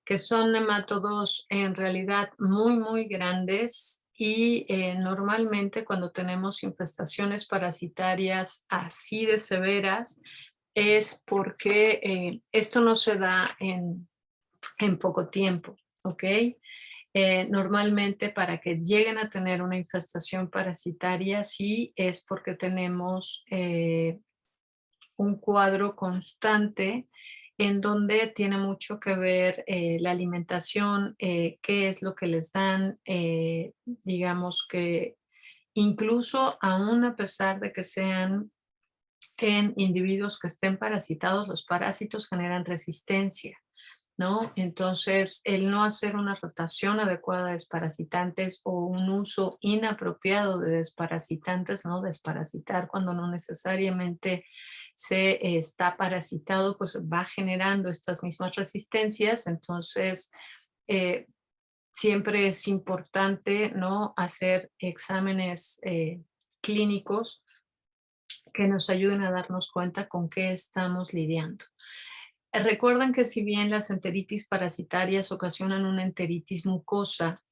que son nematodos en realidad muy grandes y normalmente cuando tenemos infestaciones parasitarias así de severas es porque esto no se da en poco tiempo, ¿ok? Normalmente para que lleguen a tener una infestación parasitaria sí es porque tenemos un cuadro constante en donde tiene mucho que ver la alimentación, qué es lo que les dan, digamos que incluso aún a pesar de que sean en individuos que estén parasitados, los parásitos generan resistencia, ¿no? Entonces, el no hacer una rotación adecuada de desparasitantes o un uso inapropiado de desparasitantes, ¿no? Desparasitar cuando no necesariamente se está parasitado, pues va generando estas mismas resistencias. Entonces, eh, siempre es importante, ¿no? Hacer exámenes clínicos que nos ayuden a darnos cuenta con qué estamos lidiando. Recuerden que si bien las enteritis parasitarias ocasionan una enteritis mucosa,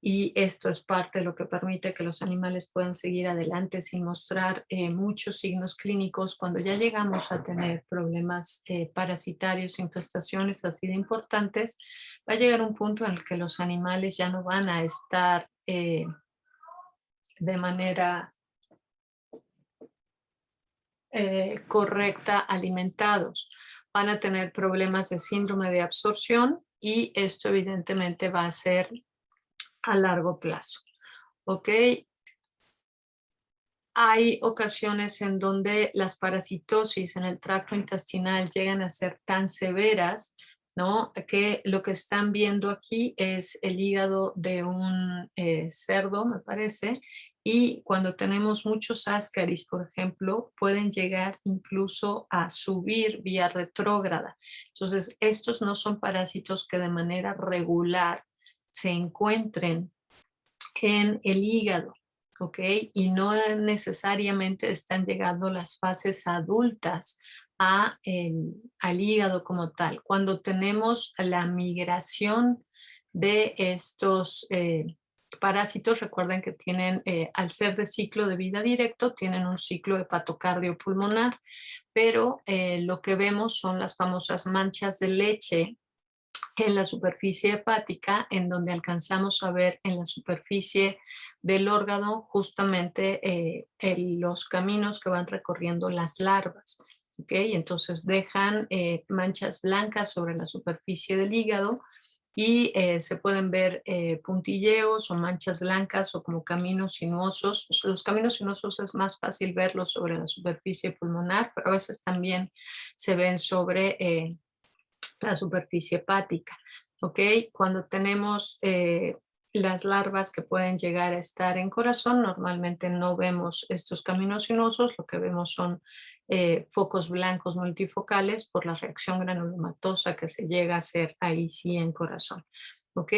y esto es parte de lo que permite que los animales puedan seguir adelante sin mostrar muchos signos clínicos, cuando ya llegamos a tener problemas parasitarios, infestaciones así de importantes, va a llegar un punto en el que los animales ya no van a estar de manera correcta alimentados. Van a tener problemas de síndrome de absorción y esto evidentemente va a ser a largo plazo. ¿Ok? Hay ocasiones en donde las parasitosis en el tracto intestinal llegan a ser tan severas, ¿no? Que lo que están viendo aquí es el hígado de un cerdo, me parece, y cuando tenemos muchos ascaris, por ejemplo, pueden llegar incluso a subir vía retrógrada. Entonces, estos no son parásitos que de manera regular se encuentren en el hígado, ¿ok? Y no necesariamente están llegando las fases adultas al hígado como tal. Cuando tenemos la migración de estos parásitos, recuerden que tienen, al ser de ciclo de vida directo, tienen un ciclo hepatocardiopulmonar, pero lo que vemos son las famosas manchas de leche en la superficie hepática, en donde alcanzamos a ver en la superficie del órgano justamente los caminos que van recorriendo las larvas. ¿Okay? Entonces dejan manchas blancas sobre la superficie del hígado y se pueden ver puntilleos o manchas blancas o como caminos sinuosos. Los caminos sinuosos es más fácil verlos sobre la superficie pulmonar, pero a veces también se ven sobre la superficie hepática, ¿ok? Cuando tenemos las larvas que pueden llegar a estar en corazón, normalmente no vemos estos caminos sinuosos, lo que vemos son focos blancos multifocales por la reacción granulomatosa que se llega a hacer ahí sí en corazón, ¿ok?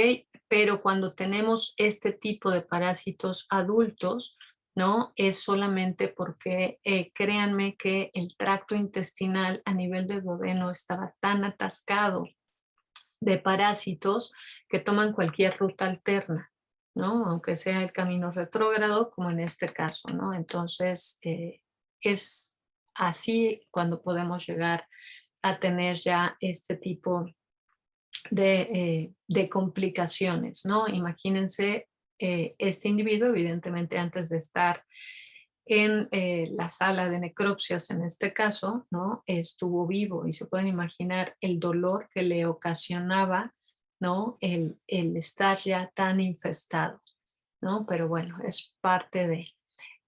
Pero cuando tenemos este tipo de parásitos adultos, ¿no? Es solamente porque créanme que el tracto intestinal a nivel del duodeno estaba tan atascado de parásitos que toman cualquier ruta alterna, ¿no? Aunque sea el camino retrógrado, como en este caso, ¿no? Entonces, es así cuando podemos llegar a tener ya este tipo de complicaciones, ¿no? Imagínense este individuo, evidentemente antes de estar en la sala de necropsias, en este caso, ¿no? Estuvo vivo y se pueden imaginar el dolor que le ocasionaba, ¿no? El estar ya tan infestado, ¿no? Pero bueno, es parte de.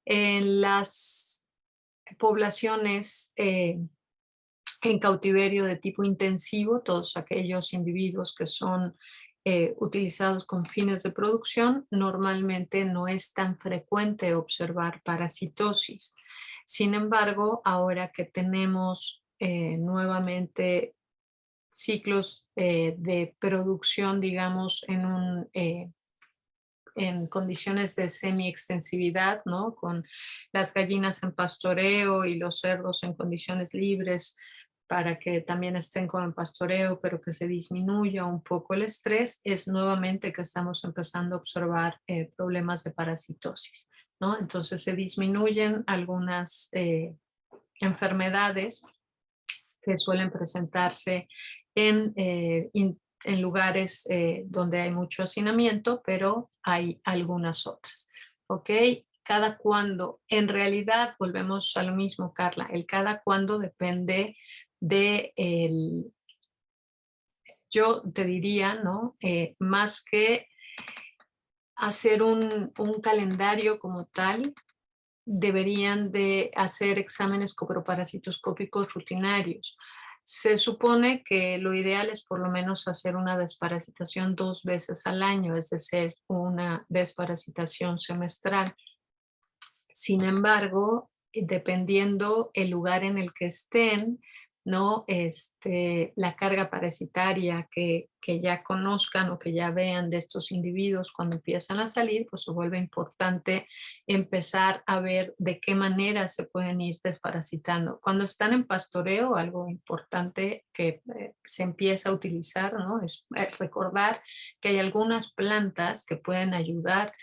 En las poblaciones en cautiverio de tipo intensivo, todos aquellos individuos que son utilizados con fines de producción, normalmente no es tan frecuente observar parasitosis. Sin embargo, ahora que tenemos nuevamente ciclos de producción, digamos, en condiciones de semi-extensividad, ¿no? Con las gallinas en pastoreo y los cerdos en condiciones libres, para que también estén con el pastoreo, pero que se disminuya un poco el estrés, es nuevamente que estamos empezando a observar problemas de parasitosis, ¿no? Entonces se disminuyen algunas enfermedades que suelen presentarse en lugares donde hay mucho hacinamiento, pero hay algunas otras, ¿ok? Cada cuándo, en realidad, volvemos a lo mismo, Carla, el cada cuándo depende de el, yo te diría, ¿no? Más que hacer un calendario como tal, deberían de hacer exámenes coproparasitoscópicos rutinarios. Se supone que lo ideal es por lo menos hacer una desparasitación 2 veces al año, es decir, una desparasitación semestral. Sin embargo, dependiendo el lugar en el que estén, ¿no? La carga parasitaria que ya conozcan o que ya vean de estos individuos cuando empiezan a salir, pues se vuelve importante empezar a ver de qué manera se pueden ir desparasitando. Cuando están en pastoreo, algo importante que se empieza a utilizar, ¿no? Es recordar que hay algunas plantas que pueden ayudar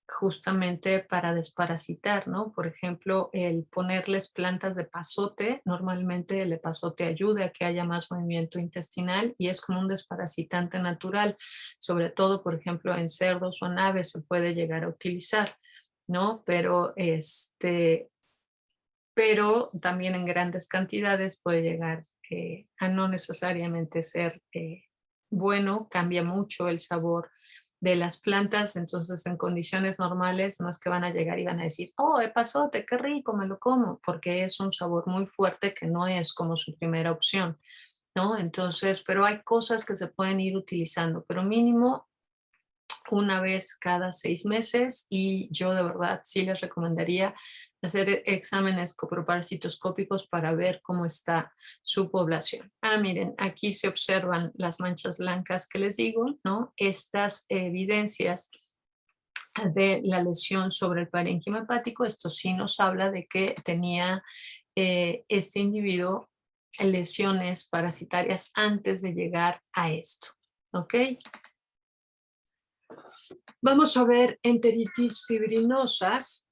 justamente para desparasitar, ¿no? Por ejemplo, el ponerles plantas de pasote, normalmente el epazote ayuda a que haya más movimiento intestinal y es como un desparasitante natural, sobre todo, por ejemplo, en cerdos o en aves se puede llegar a utilizar, ¿no? Pero también en grandes cantidades puede llegar a no necesariamente ser bueno, cambia mucho el sabor de las plantas, entonces en condiciones normales no es que van a llegar y van a decir, oh, epazote, qué rico, me lo como, porque es un sabor muy fuerte que no es como su primera opción, ¿no? Entonces, pero hay cosas que se pueden ir utilizando, pero mínimo una vez cada 6 meses y yo de verdad sí les recomendaría hacer exámenes coproparasitoscópicos para ver cómo está su población. Ah, miren, aquí se observan las manchas blancas que les digo, ¿no? Estas evidencias de la lesión sobre el parénquima hepático, esto sí nos habla de que tenía este individuo lesiones parasitarias antes de llegar a esto, ¿ok? Vamos a ver enteritis fibrinosas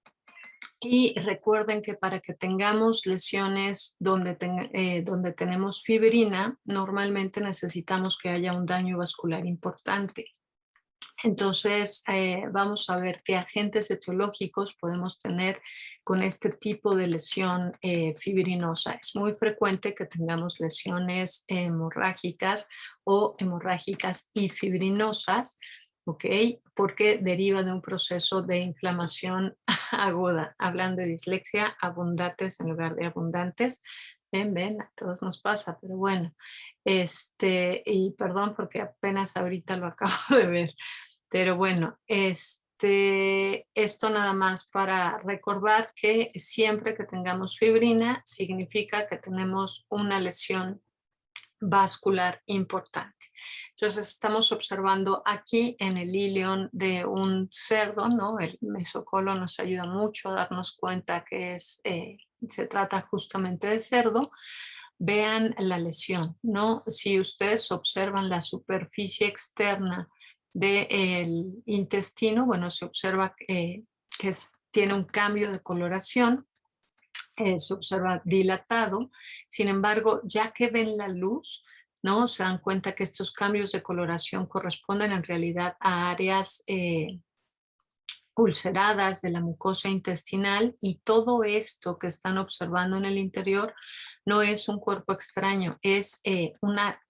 y recuerden que para que tengamos lesiones donde tenemos fibrina, normalmente necesitamos que haya un daño vascular importante. Entonces, vamos a ver qué agentes etiológicos podemos tener con este tipo de lesión fibrinosa. Es muy frecuente que tengamos lesiones hemorrágicas o hemorrágicas y fibrinosas, ¿ok? Porque deriva de un proceso de inflamación aguda. Hablan de dislexia, abundantes en lugar de abundantes. Ven, a todos nos pasa, pero bueno. Y perdón porque apenas ahorita lo acabo de ver. Pero bueno, esto nada más para recordar que siempre que tengamos fibrina significa que tenemos una lesión vascular importante. Entonces estamos observando aquí en el ilion de un cerdo, ¿no? El mesocolo nos ayuda mucho a darnos cuenta que se trata justamente de cerdo. Vean la lesión, ¿no? Si ustedes observan la superficie externa del intestino, bueno, se observa tiene un cambio de coloración, se observa dilatado. Sin embargo, ya que ven la luz, ¿no? Se dan cuenta que estos cambios de coloración corresponden en realidad a áreas ulceradas de la mucosa intestinal y todo esto que están observando en el interior no es un cuerpo extraño, es una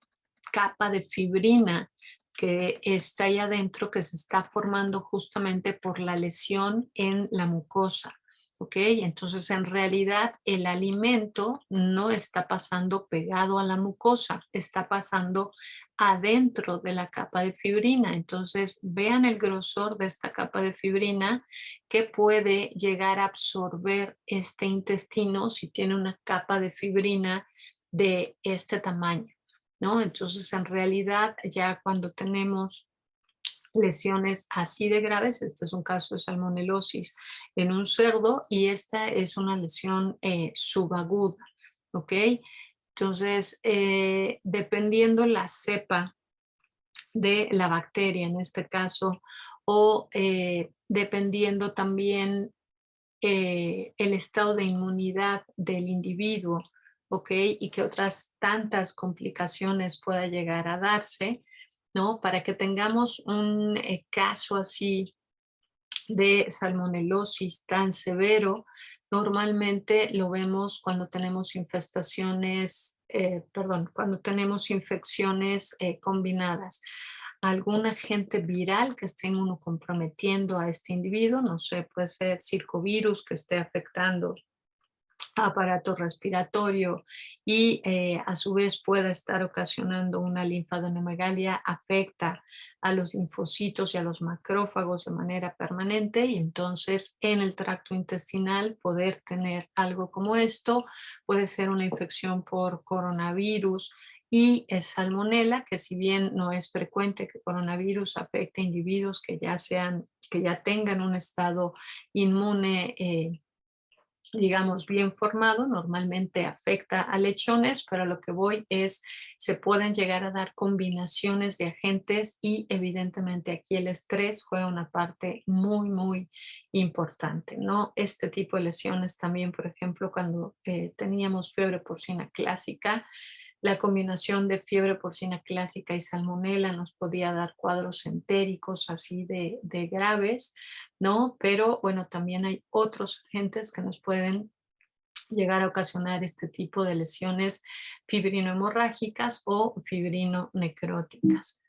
capa de fibrina que está ahí adentro, que se está formando justamente por la lesión en la mucosa. ¿Ok? Entonces, en realidad, el alimento no está pasando pegado a la mucosa, está pasando adentro de la capa de fibrina. Entonces, vean el grosor de esta capa de fibrina que puede llegar a absorber este intestino si tiene una capa de fibrina de este tamaño, ¿no? Entonces, en realidad, ya cuando tenemos lesiones así de graves, este es un caso de salmonelosis en un cerdo y esta es una lesión subaguda, ¿ok? Entonces, dependiendo la cepa de la bacteria en este caso, o dependiendo también el estado de inmunidad del individuo, ¿ok? Y que otras tantas complicaciones pueda llegar a darse, ¿no? Para que tengamos un caso así de salmonelosis tan severo, normalmente lo vemos cuando tenemos infestaciones, perdón, cuando tenemos infecciones combinadas. Algún agente viral que esté inmunocomprometiendo a este individuo, no sé, puede ser circovirus que esté afectando aparato respiratorio y a su vez pueda estar ocasionando una linfadenomegalia, afecta a los linfocitos y a los macrófagos de manera permanente y entonces en el tracto intestinal poder tener algo como esto, puede ser una infección por coronavirus y salmonela, que si bien no es frecuente que coronavirus afecte a individuos que ya sean, que ya tengan un estado inmune digamos, bien formado, normalmente afecta a lechones, pero lo que voy es, se pueden llegar a dar combinaciones de agentes y evidentemente aquí el estrés juega una parte muy, muy importante, ¿no? Este tipo de lesiones también, por ejemplo, cuando teníamos fiebre porcina clásica, la combinación de fiebre porcina clásica y salmonela nos podía dar cuadros entéricos así de graves, ¿no? Pero bueno, también hay otros agentes que nos pueden llegar a ocasionar este tipo de lesiones fibrinohemorrágicas o fibrinonecróticas.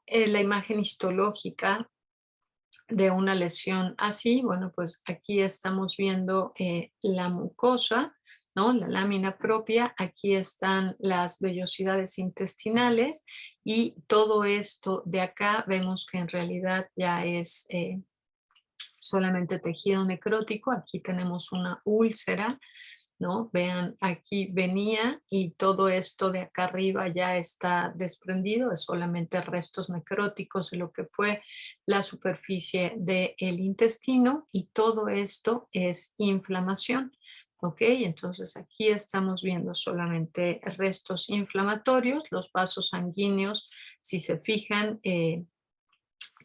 La imagen histológica de una lesión así, bueno, pues aquí estamos viendo la mucosa, ¿no? La lámina propia, aquí están las vellosidades intestinales y todo esto de acá vemos que en realidad ya es solamente tejido necrótico, aquí tenemos una úlcera, ¿no? Vean, aquí venía y todo esto de acá arriba ya está desprendido, es solamente restos necróticos de lo que fue la superficie del intestino y todo esto es inflamación. ¿Ok? Entonces aquí estamos viendo solamente restos inflamatorios, los vasos sanguíneos, si se fijan,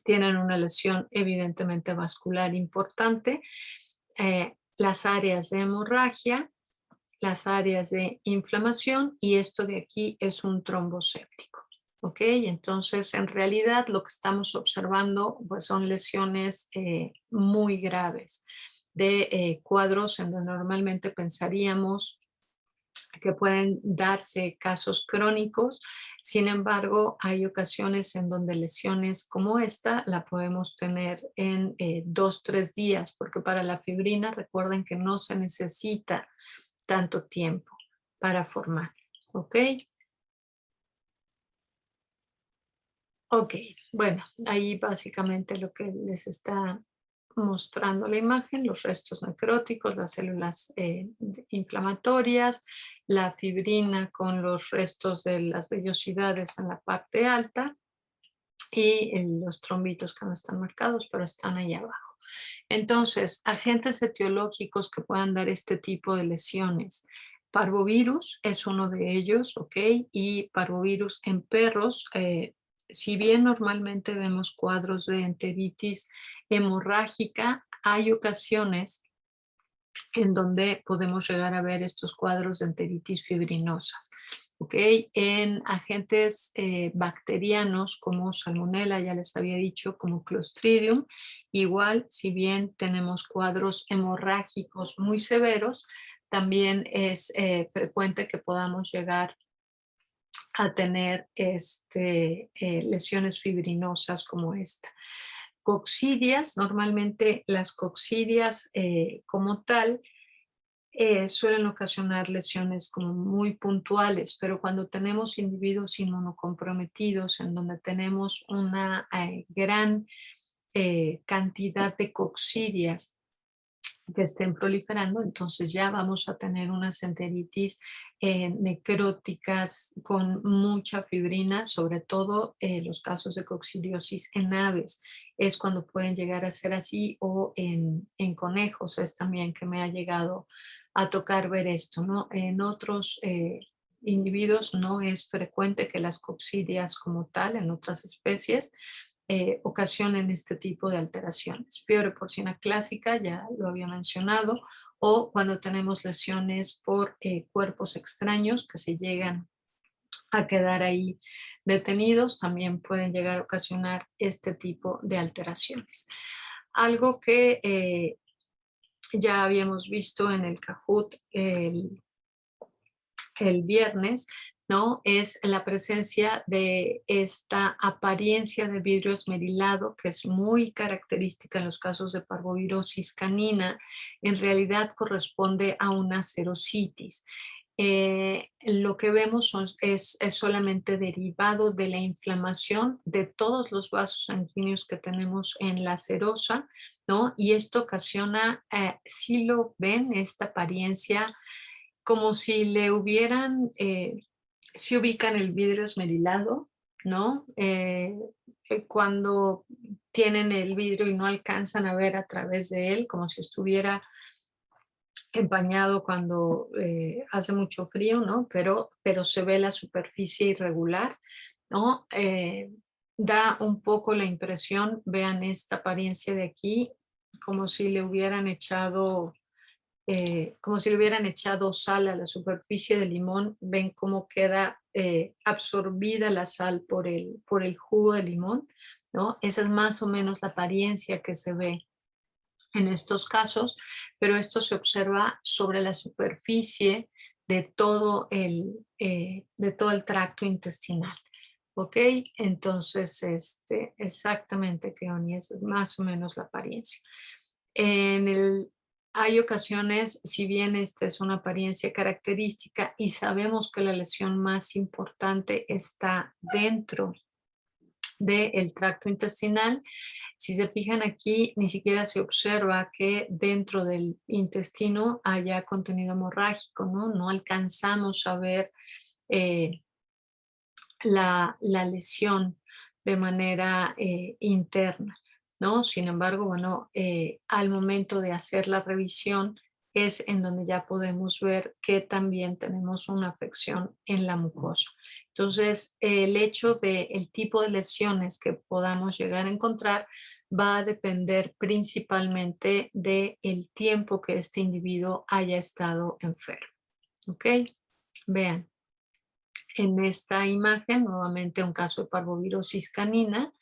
tienen una lesión evidentemente vascular importante, las áreas de hemorragia, las áreas de inflamación y esto de aquí es un trombocéptico. ¿Ok? Entonces, en realidad lo que estamos observando pues, son lesiones muy graves de cuadros en donde normalmente pensaríamos que pueden darse casos crónicos. Sin embargo, hay ocasiones en donde lesiones como esta la podemos tener en 2, 3 días, porque para la fibrina recuerden que no se necesita tanto tiempo para formar. ¿Ok? Ok, bueno, ahí básicamente lo que les está mostrando la imagen, los restos necróticos, las células inflamatorias, la fibrina con los restos de las vellosidades en la parte alta y los trombitos que no están marcados, pero están ahí abajo. Entonces, agentes etiológicos que puedan dar este tipo de lesiones. Parvovirus es uno de ellos, ¿ok? Y parvovirus en perros, si bien normalmente vemos cuadros de enteritis hemorrágica, hay ocasiones en donde podemos llegar a ver estos cuadros de enteritis fibrinosas. ¿Ok? En agentes bacterianos como Salmonella, ya les había dicho, como Clostridium, igual, si bien tenemos cuadros hemorrágicos muy severos, también es frecuente que podamos llegar a tener lesiones fibrinosas como esta. Coccidias, normalmente las coccidias como tal suelen ocasionar lesiones como muy puntuales, pero cuando tenemos individuos inmunocomprometidos en donde tenemos una gran cantidad de coccidias que estén proliferando, entonces ya vamos a tener unas enteritis necróticas con mucha fibrina, sobre todo los casos de coccidiosis en aves, es cuando pueden llegar a ser así, o en conejos es también que me ha llegado a tocar ver esto, ¿no? En otros individuos no es frecuente que las coccidias como tal, en otras especies, ocasionen este tipo de alteraciones. Fiebre porcina clásica, ya lo había mencionado, o cuando tenemos lesiones por cuerpos extraños que se llegan a quedar ahí detenidos, también pueden llegar a ocasionar este tipo de alteraciones. Algo que ya habíamos visto en el Kahoot el viernes, ¿no? Es la presencia de esta apariencia de vidrio esmerilado, que es muy característica en los casos de parvovirosis canina. En realidad corresponde a una serositis. Lo que vemos es solamente derivado de la inflamación de todos los vasos sanguíneos que tenemos en la serosa, ¿no? Y esto ocasiona, si lo ven, esta apariencia como si le hubieran, si ubican el vidrio esmerilado, ¿no? Cuando tienen el vidrio y no alcanzan a ver a través de él, como si estuviera empañado cuando hace mucho frío, ¿no? Pero se ve la superficie irregular, ¿no? Da un poco la impresión, vean esta apariencia de aquí, como si le hubieran echado como si le hubieran echado sal a la superficie del limón, ven cómo queda absorbida la sal por el jugo de limón, ¿no? Esa es más o menos la apariencia que se ve en estos casos, pero esto se observa sobre la superficie de todo el tracto intestinal. ¿Ok? Entonces, exactamente, Keoni, esa es más o menos la apariencia. En el, hay ocasiones, si bien esta es una apariencia característica y sabemos que la lesión más importante está dentro del tracto intestinal, si se fijan aquí, ni siquiera se observa que dentro del intestino haya contenido hemorrágico, ¿no? No alcanzamos a ver eh, la lesión de manera interna, ¿no? Sin embargo, bueno, al momento de hacer la revisión es en donde ya podemos ver que también tenemos una afección en la mucosa. Entonces, el hecho del tipo de lesiones que podamos llegar a encontrar va a depender principalmente del tiempo que este individuo haya estado enfermo. ¿Ok? Vean. En esta imagen, nuevamente un caso de parvovirosis canina,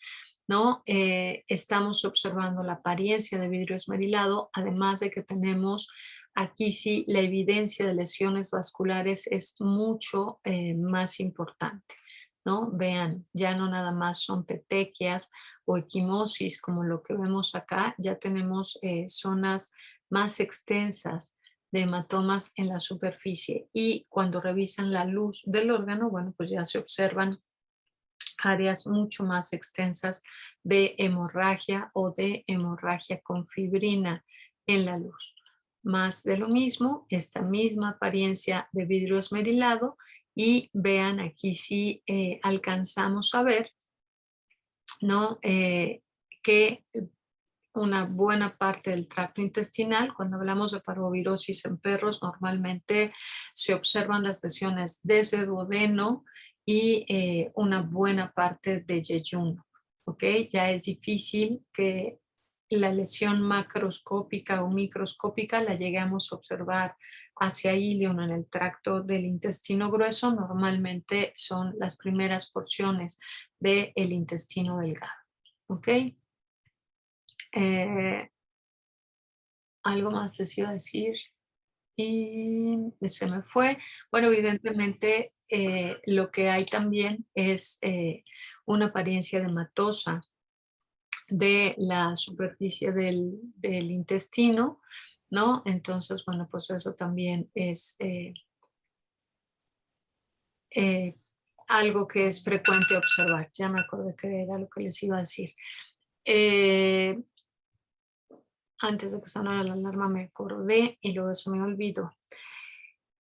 ¿no? Estamos observando la apariencia de vidrio esmerilado, además de que tenemos aquí sí la evidencia de lesiones vasculares es mucho más importante, ¿no? Vean, ya no nada más son petequias o equimosis como lo que vemos acá, ya tenemos zonas más extensas de hematomas en la superficie y cuando revisan la luz del órgano, bueno, pues ya se observan áreas mucho más extensas de hemorragia o de hemorragia con fibrina en la luz. Más de lo mismo, esta misma apariencia de vidrio esmerilado y vean aquí si alcanzamos a ver, ¿no? Que una buena parte del tracto intestinal. Cuando hablamos de parvovirosis en perros, normalmente se observan las lesiones desde duodeno y una buena parte de yeyuno. ¿Ok? Ya es difícil que la lesión macroscópica o microscópica la lleguemos a observar hacia ilion en el tracto del intestino grueso. Normalmente son las primeras porciones del intestino delgado. ¿Ok? Eh, Algo más les iba a decir y se me fue. Bueno, evidentemente lo que hay también es una apariencia dematosa de la superficie del intestino, ¿no? Entonces, bueno, pues eso también es eh, algo que es frecuente observar. Ya me acordé que era lo que les iba a decir. Eh, Antes de que sonara la alarma me acordé y luego se me olvidó.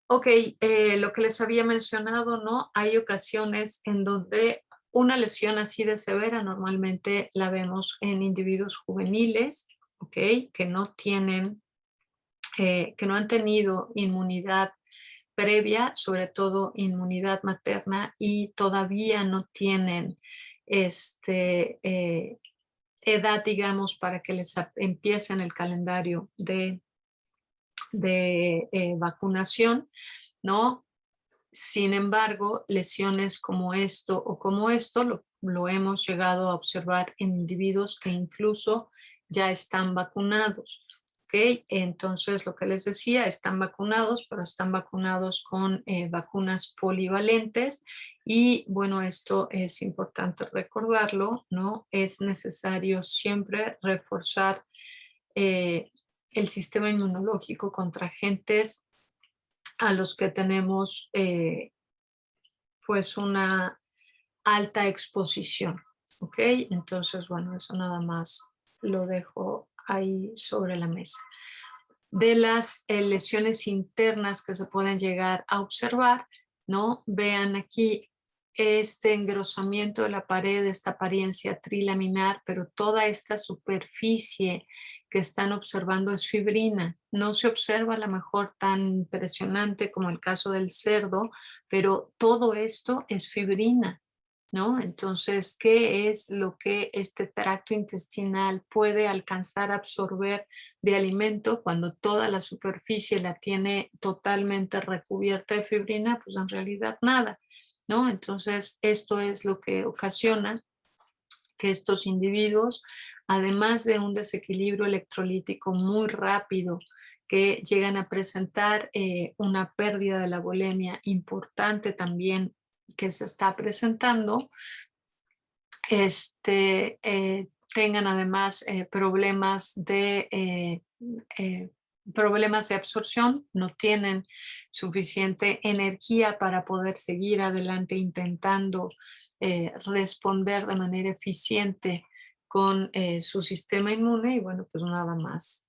Ok, lo que les había mencionado, ¿no? Hay ocasiones en donde una lesión así de severa normalmente la vemos en individuos juveniles, ¿ok? Que no tienen, que no han tenido inmunidad previa, sobre todo inmunidad materna, y todavía no tienen edad, digamos, para que les empiecen el calendario de vacunación, ¿no? Sin embargo, lesiones como esto o como esto lo hemos llegado a observar en individuos que incluso ya están vacunados. ¿Ok? Entonces, lo que les decía, están vacunados, pero están vacunados con vacunas polivalentes y bueno, esto es importante recordarlo, ¿no? Es necesario siempre reforzar eh, el sistema inmunológico contra agentes a los que tenemos pues una alta exposición, ¿ok? Entonces, bueno, eso nada más lo dejo ahí sobre la mesa. De las lesiones internas que se pueden llegar a observar, ¿no? Vean aquí este engrosamiento de la pared, esta apariencia trilaminar, pero toda esta superficie que están observando es fibrina. No se observa a lo mejor tan impresionante como el caso del cerdo, pero todo esto es fibrina, ¿no? Entonces, ¿qué es lo que este tracto intestinal puede alcanzar a absorber de alimento cuando toda la superficie la tiene totalmente recubierta de fibrina? Pues en realidad nada, ¿no? Entonces, esto es lo que ocasiona que estos individuos, además de un desequilibrio electrolítico muy rápido, que llegan a presentar una pérdida de la bulimia importante también que se está presentando, tengan además problemas de absorción, no tienen suficiente energía para poder seguir adelante intentando responder de manera eficiente con su sistema inmune y bueno, pues nada más,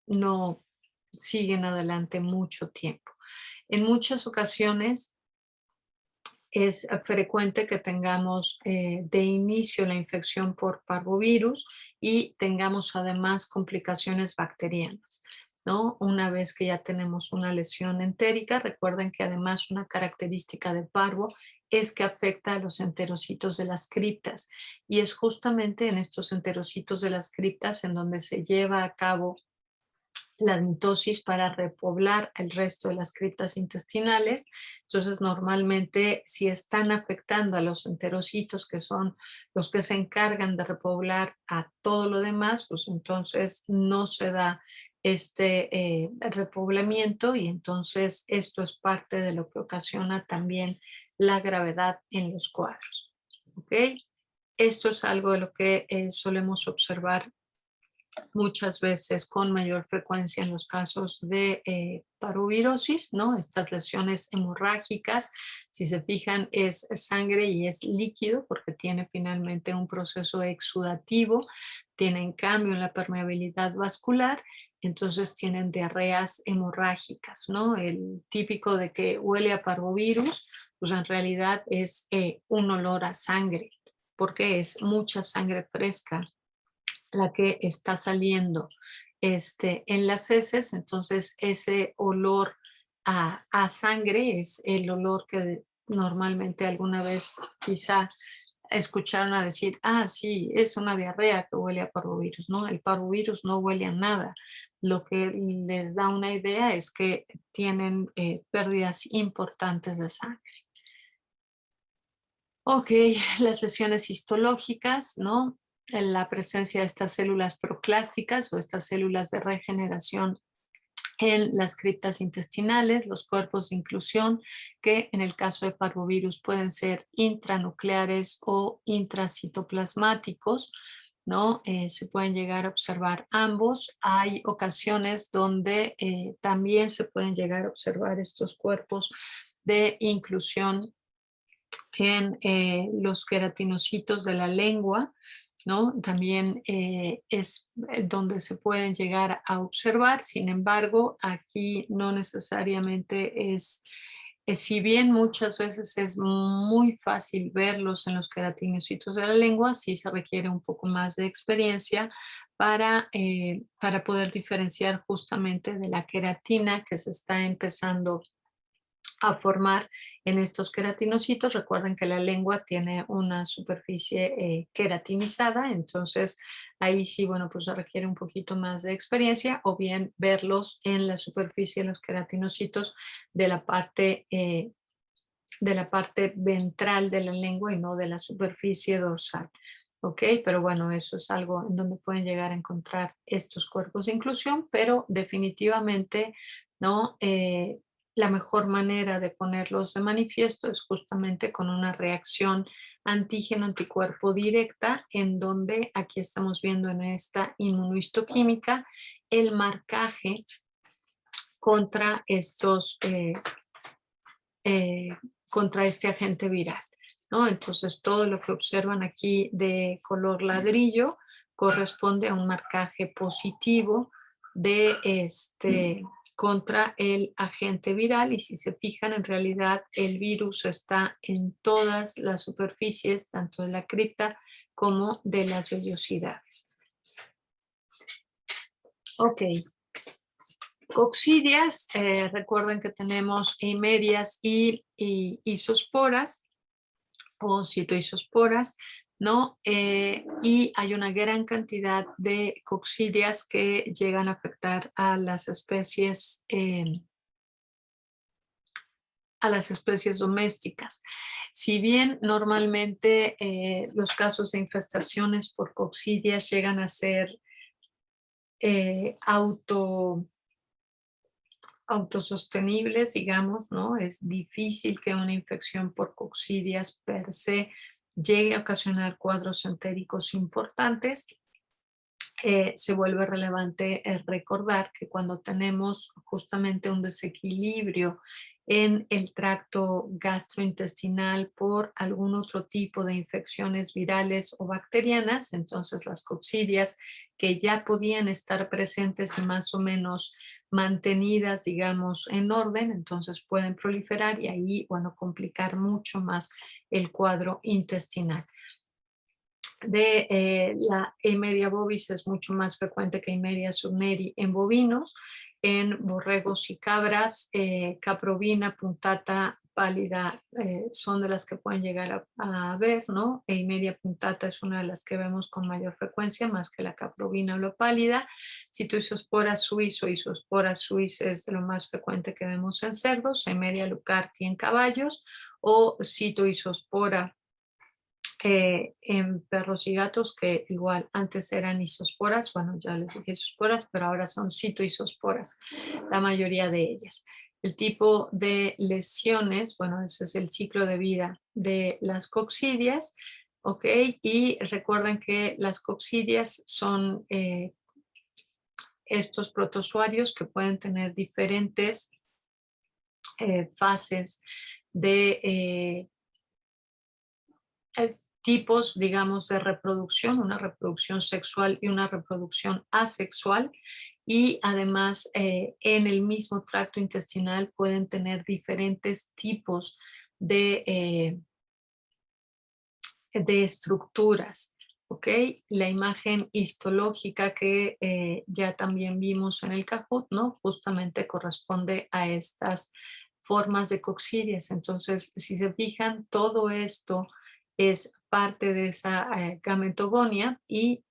no siguen adelante mucho tiempo. En muchas ocasiones es frecuente que tengamos de inicio la infección por parvovirus y tengamos además complicaciones bacterianas, ¿no? Una vez que ya tenemos una lesión entérica, recuerden que además una característica de parvo es que afecta a los enterocitos de las criptas y es justamente en estos enterocitos de las criptas en donde se lleva a cabo la mitosis para repoblar el resto de las criptas intestinales. Entonces, normalmente, si están afectando a los enterocitos, que son los que se encargan de repoblar a todo lo demás, pues entonces no se da repoblamiento y entonces esto es parte de lo que ocasiona también la gravedad en los cuadros. ¿Ok? Esto es algo de lo que solemos observar muchas veces con mayor frecuencia en los casos de parvovirosis, ¿no? Estas lesiones hemorrágicas, si se fijan, es sangre y es líquido porque tiene finalmente un proceso exudativo, tienen cambio en la permeabilidad vascular, entonces tienen diarreas hemorrágicas, ¿no? El típico de que huele a parvovirus, pues en realidad es un olor a sangre, porque es mucha sangre fresca la que está saliendo en las heces, entonces ese olor a sangre es el olor que normalmente alguna vez quizá escucharon a decir, ah, sí, es una diarrea que huele a parvovirus, ¿no? El parvovirus no huele a nada. Lo que les da una idea es que tienen pérdidas importantes de sangre. Ok, las lesiones histológicas, ¿no? La presencia de estas células proclásticas o estas células de regeneración en las criptas intestinales, los cuerpos de inclusión, que en el caso de parvovirus pueden ser intranucleares o intracitoplasmáticos, ¿no? Se pueden llegar a observar ambos. Hay ocasiones donde también se pueden llegar a observar estos cuerpos de inclusión en los queratinocitos de la lengua, ¿no? También es donde se pueden llegar a observar. Sin embargo, aquí no necesariamente si bien muchas veces es muy fácil verlos en los queratinocitos de la lengua, sí se requiere un poco más de experiencia para poder diferenciar justamente de la queratina que se está empezando a formar en estos queratinocitos. Recuerden que la lengua tiene una superficie queratinizada, entonces ahí sí, bueno, pues se requiere un poquito más de experiencia o bien verlos en la superficie de los queratinocitos de de la parte ventral de la lengua y no de la superficie dorsal. ¿Ok? Pero bueno, eso es algo en donde pueden llegar a encontrar estos cuerpos de inclusión, pero definitivamente, ¿no? La mejor manera de ponerlos de manifiesto es justamente con una reacción antígeno-anticuerpo directa, en donde aquí estamos viendo en esta inmunohistoquímica el marcaje contra eh, contra este agente viral, ¿no? Entonces, todo lo que observan aquí de color ladrillo corresponde a un marcaje positivo de contra el agente viral y si se fijan, en realidad el virus está en todas las superficies, tanto de la cripta como de las vellosidades. Ok, coccidias, recuerden que tenemos eimerias y isosporas o citoisosporas, ¿no? Y hay una gran cantidad de coccidias que llegan a afectar a las especies domésticas. Si bien normalmente los casos de infestaciones por coccidias llegan a ser eh, auto autosostenibles, digamos, ¿no? Es difícil que una infección por coccidias per se llegue a ocasionar cuadros entéricos importantes. Se vuelve relevante recordar que cuando tenemos justamente un desequilibrio en el tracto gastrointestinal por algún otro tipo de infecciones virales o bacterianas, entonces las coccidias que ya podían estar presentes y más o menos mantenidas, digamos, en orden, entonces pueden proliferar y ahí, bueno, complicar mucho más el cuadro intestinal de la Eimeria bovis es mucho más frecuente que Eimeria surneri en bovinos, en borregos y cabras, caprovina, puntata, pálida, son de las que pueden llegar a ver, ¿no? Eimeria puntata es una de las que vemos con mayor frecuencia, más que la caprovina o la pálida. Citoisospora suis o isospora suis es lo más frecuente que vemos en cerdos, Eimeria lucarti en caballos o citoisospora en perros y gatos que igual antes eran isosporas, bueno, ya les dije isosporas, pero ahora son citoisosporas, la mayoría de ellas. El tipo de lesiones, bueno, ese es el ciclo de vida de las coccidias, ¿ok? Y recuerden que las coccidias son estos protozoarios que pueden tener diferentes fases de tipos, digamos, de reproducción, una reproducción sexual y una reproducción asexual. Y además, en el mismo tracto intestinal pueden tener diferentes tipos de estructuras. ¿Ok? La imagen histológica que ya también vimos en el Kahoot, ¿no? Justamente corresponde a estas formas de coccidias. Entonces, si se fijan, todo esto es parte de esa gametogonia y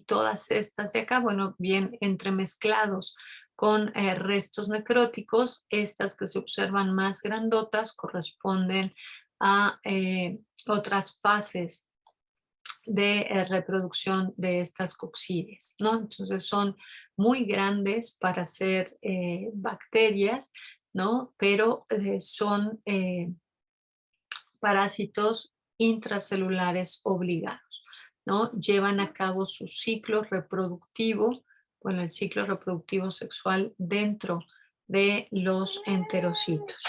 todas estas de acá, bueno, bien entremezclados con restos necróticos, estas que se observan más grandotas corresponden a otras fases de reproducción de estas coccidias, ¿no? Entonces son muy grandes para ser bacterias, ¿no? Pero son parásitos intracelulares obligados, ¿no? Llevan a cabo su ciclo reproductivo, bueno, el ciclo reproductivo sexual dentro de los enterocitos.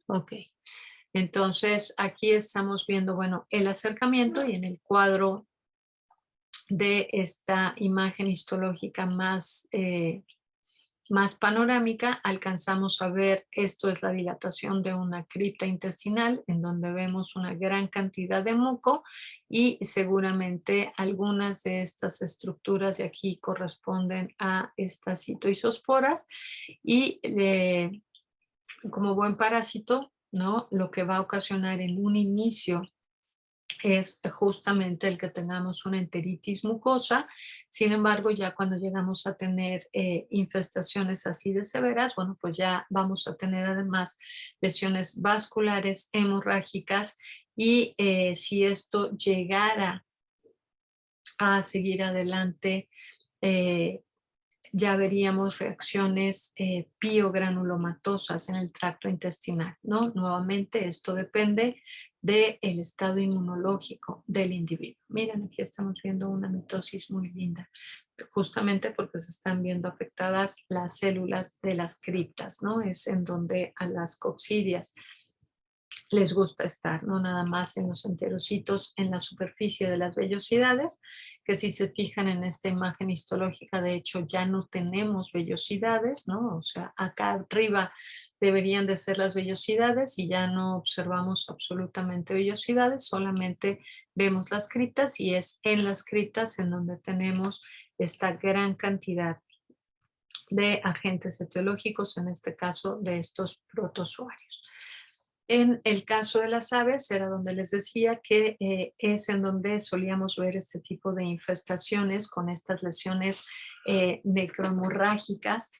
Ok. Entonces, aquí estamos viendo, bueno, el acercamiento y en el cuadro de esta imagen histológica más panorámica, alcanzamos a ver, esto es la dilatación de una cripta intestinal, en donde vemos una gran cantidad de moco y seguramente algunas de estas estructuras de aquí corresponden a estas citoisosporas y como buen parásito, ¿no? Lo que va a ocasionar en un inicio es justamente el que tengamos una enteritis mucosa. Sin embargo, ya cuando llegamos a tener infestaciones así de severas, bueno, pues ya vamos a tener además lesiones vasculares, hemorrágicas y si esto llegara a seguir adelante, eh, ya veríamos reacciones piogranulomatosas en el tracto intestinal, ¿no? Nuevamente, esto depende del estado inmunológico del individuo. Miren, aquí estamos viendo una mitosis muy linda, justamente porque se están viendo afectadas las células de las criptas, ¿no? Es en donde a las coccidias les gusta estar, no nada más en los enterocitos en la superficie de las vellosidades, que si se fijan en esta imagen histológica, de hecho ya no tenemos vellosidades, ¿no? O sea, acá arriba deberían de ser las vellosidades y ya no observamos absolutamente vellosidades, solamente vemos las criptas y es en las criptas en donde tenemos esta gran cantidad de agentes etiológicos, en este caso de estos protozoarios. En el caso de las aves era donde les decía que es en donde solíamos ver este tipo de infestaciones con estas lesiones necrohemorrágicas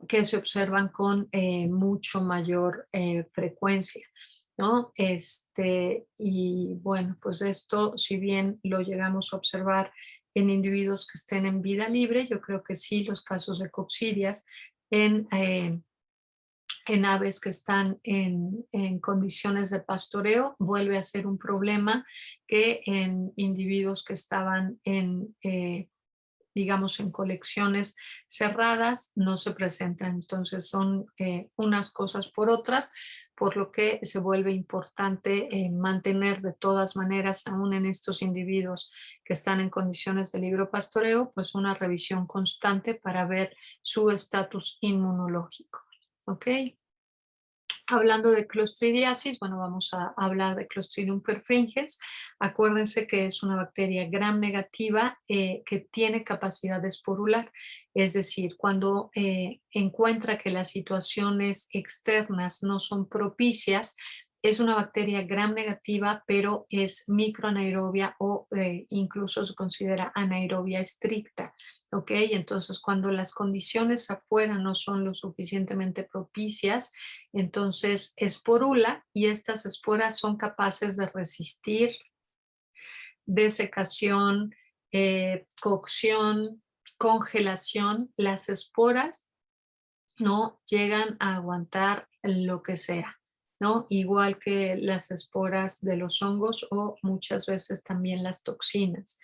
que se observan con mucho mayor frecuencia, ¿no? Y bueno, pues esto, si bien lo llegamos a observar en individuos que estén en vida libre, yo creo que sí, los casos de coccidias en aves que están en condiciones de pastoreo, vuelve a ser un problema que en individuos que estaban digamos, en colecciones cerradas no se presentan. Entonces son unas cosas por otras, por lo que se vuelve importante mantener de todas maneras, aún en estos individuos que están en condiciones de libre pastoreo, pues una revisión constante para ver su estatus inmunológico. ¿Ok? Hablando de clostridiasis, bueno, vamos a hablar de Clostridium perfringens. Acuérdense que es una bacteria gram negativa que tiene capacidad de esporular, es decir, cuando encuentra que las situaciones externas no son propicias, es una bacteria gram negativa, pero es microanaerobia o incluso se considera anaerobia estricta. ¿Ok? Entonces, cuando las condiciones afuera no son lo suficientemente propicias, entonces esporula y estas esporas son capaces de resistir desecación, cocción, congelación. Las esporas no llegan a aguantar lo que sea, ¿no? Igual que las esporas de los hongos o muchas veces también las toxinas.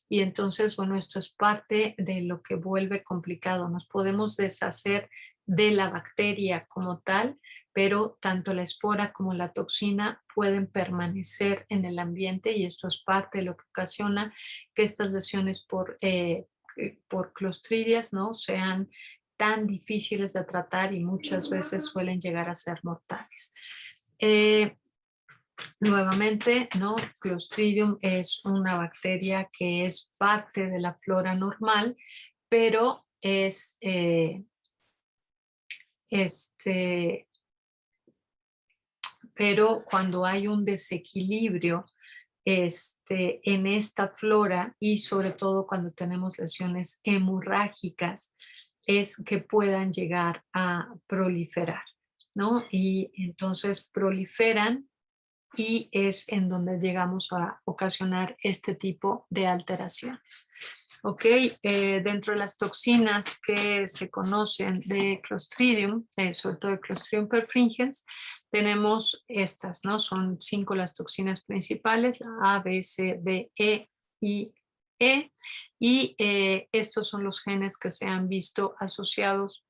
Y entonces, bueno, esto es parte de lo que vuelve complicado. Nos podemos deshacer de la bacteria como tal, pero tanto la espora como la toxina pueden permanecer en el ambiente y esto es parte de lo que ocasiona que estas lesiones por clostridias, ¿no? Sean tan difíciles de tratar y muchas veces suelen llegar a ser mortales. Nuevamente, ¿no? Clostridium es una bacteria que es parte de la flora normal, pero este, pero cuando hay un desequilibrio en esta flora y sobre todo cuando tenemos lesiones hemorrágicas, es que puedan llegar a proliferar, ¿no? Y entonces proliferan y es en donde llegamos a ocasionar este tipo de alteraciones. Ok, dentro de las toxinas que se conocen de Clostridium, sobre todo de Clostridium perfringens, tenemos estas, ¿no? Son 5 las toxinas principales, la A, B, C, D, E y E, y estos son los genes que se han visto asociados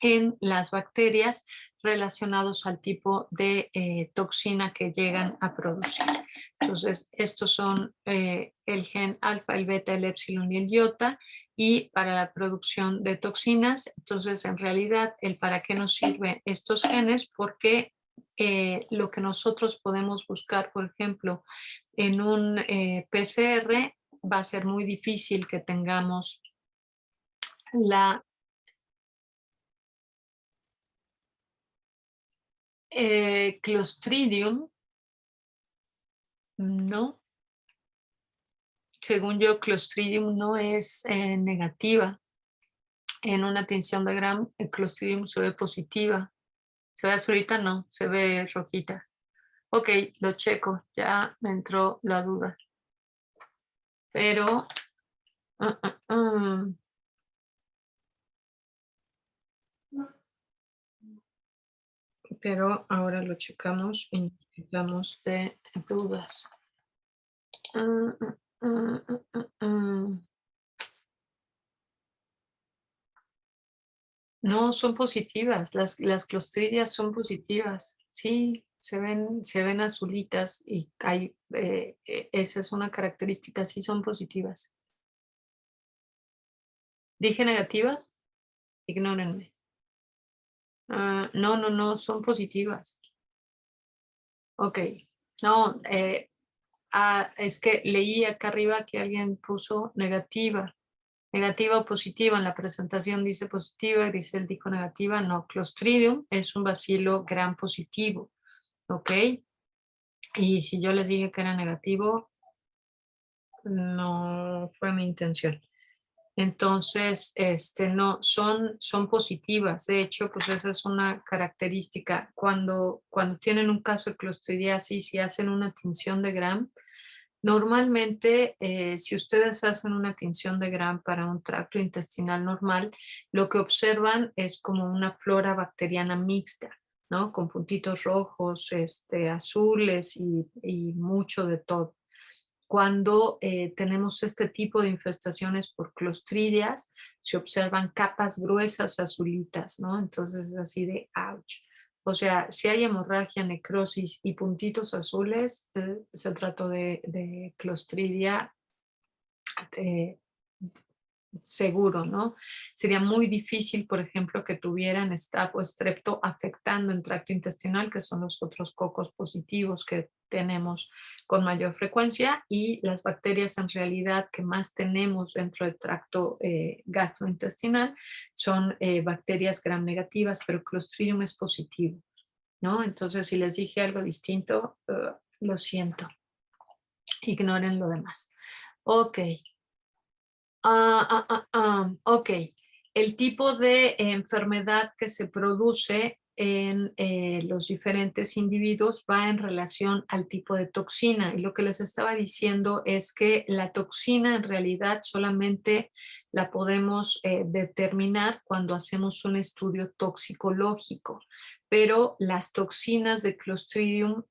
en las bacterias relacionados al tipo de toxina que llegan a producir. Entonces, estos son el gen alfa, el beta, el epsilon y el iota, y para la producción de toxinas. Entonces, en realidad, el para qué nos sirven estos genes, porque lo que nosotros podemos buscar, por ejemplo, en un PCR, va a ser muy difícil que tengamos la Clostridium, no. Según yo, Clostridium no es negativa. En una tinción de Gram, el Clostridium se ve positiva. ¿Se ve azulita? No, se ve rojita. Ok, lo checo, ya me entró la duda. Pero, uh, uh, uh. Pero ahora lo checamos y nos quitamos de dudas. Uh, uh, uh, uh, uh. No, son positivas, las clostridias son positivas, sí, se ven azulitas y hay, esa es una característica, sí son positivas. ¿Dije negativas? Ignórenme. No, no, no, son positivas. Ok, no, es que leí acá arriba que alguien puso negativa. Negativa o positiva, en la presentación dice positiva, Grisel dijo negativa, no, Clostridium es un bacilo gram positivo, ¿ok? Y si yo les dije que era negativo, no fue mi intención. Entonces, no, son positivas. De hecho, pues esa es una característica. Cuando tienen un caso de clostridiasis y hacen una tinción de Gram, normalmente, si ustedes hacen una tinción de Gram para un tracto intestinal normal, lo que observan es como una flora bacteriana mixta, ¿no? Con puntitos rojos, azules y mucho de todo. Cuando tenemos este tipo de infestaciones por clostridias, se observan capas gruesas azulitas, ¿no? Entonces es así de ouch. O sea, si hay hemorragia, necrosis y puntitos azules, se trató de clostridia eh, seguro, ¿no? Sería muy difícil, por ejemplo, que tuvieran staph o strepto afectando el tracto intestinal, que son los otros cocos positivos que tenemos con mayor frecuencia, y las bacterias en realidad que más tenemos dentro del tracto gastrointestinal son bacterias gram negativas, pero Clostridium es positivo, ¿no? Entonces, si les dije algo distinto, lo siento, ignoren lo demás. Ok. Ok. El tipo de enfermedad que se produce en los diferentes individuos va en relación al tipo de toxina. Y lo que les estaba diciendo es que la toxina en realidad solamente la podemos determinar cuando hacemos un estudio toxicológico, pero las toxinas de Clostridium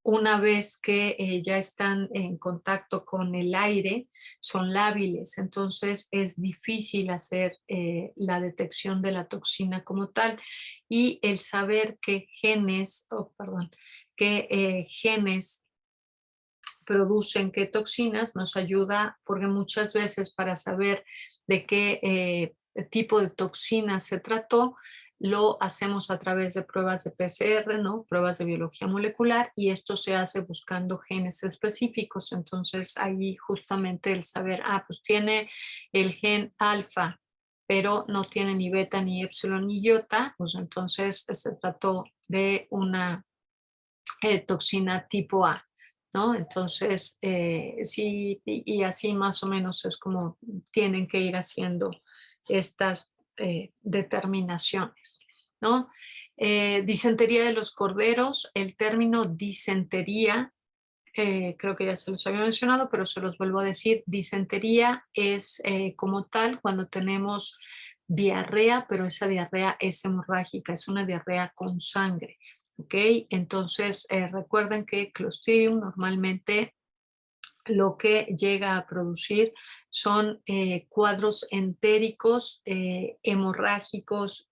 una vez que ya están en contacto con el aire, son lábiles, entonces es difícil hacer la detección de la toxina como tal y el saber qué genes, qué genes producen qué toxinas nos ayuda porque muchas veces para saber de qué tipo de toxina se trató, lo hacemos a través de pruebas de PCR, ¿no? Pruebas de biología molecular y esto se hace buscando genes específicos. Entonces ahí justamente el saber, pues tiene el gen alfa, pero no tiene ni beta, ni epsilon, ni iota, pues entonces se trató de una toxina tipo A. ¿No? Entonces, sí, y así más o menos es como tienen que ir haciendo estas determinaciones, ¿no? Disentería de los corderos, el término disentería, creo que ya se los había mencionado, pero se los vuelvo a decir, disentería es como tal cuando tenemos diarrea, pero esa diarrea es hemorrágica, es una diarrea con sangre. ¿Ok? Entonces, recuerden que Clostridium normalmente lo que llega a producir son cuadros entéricos hemorrágicos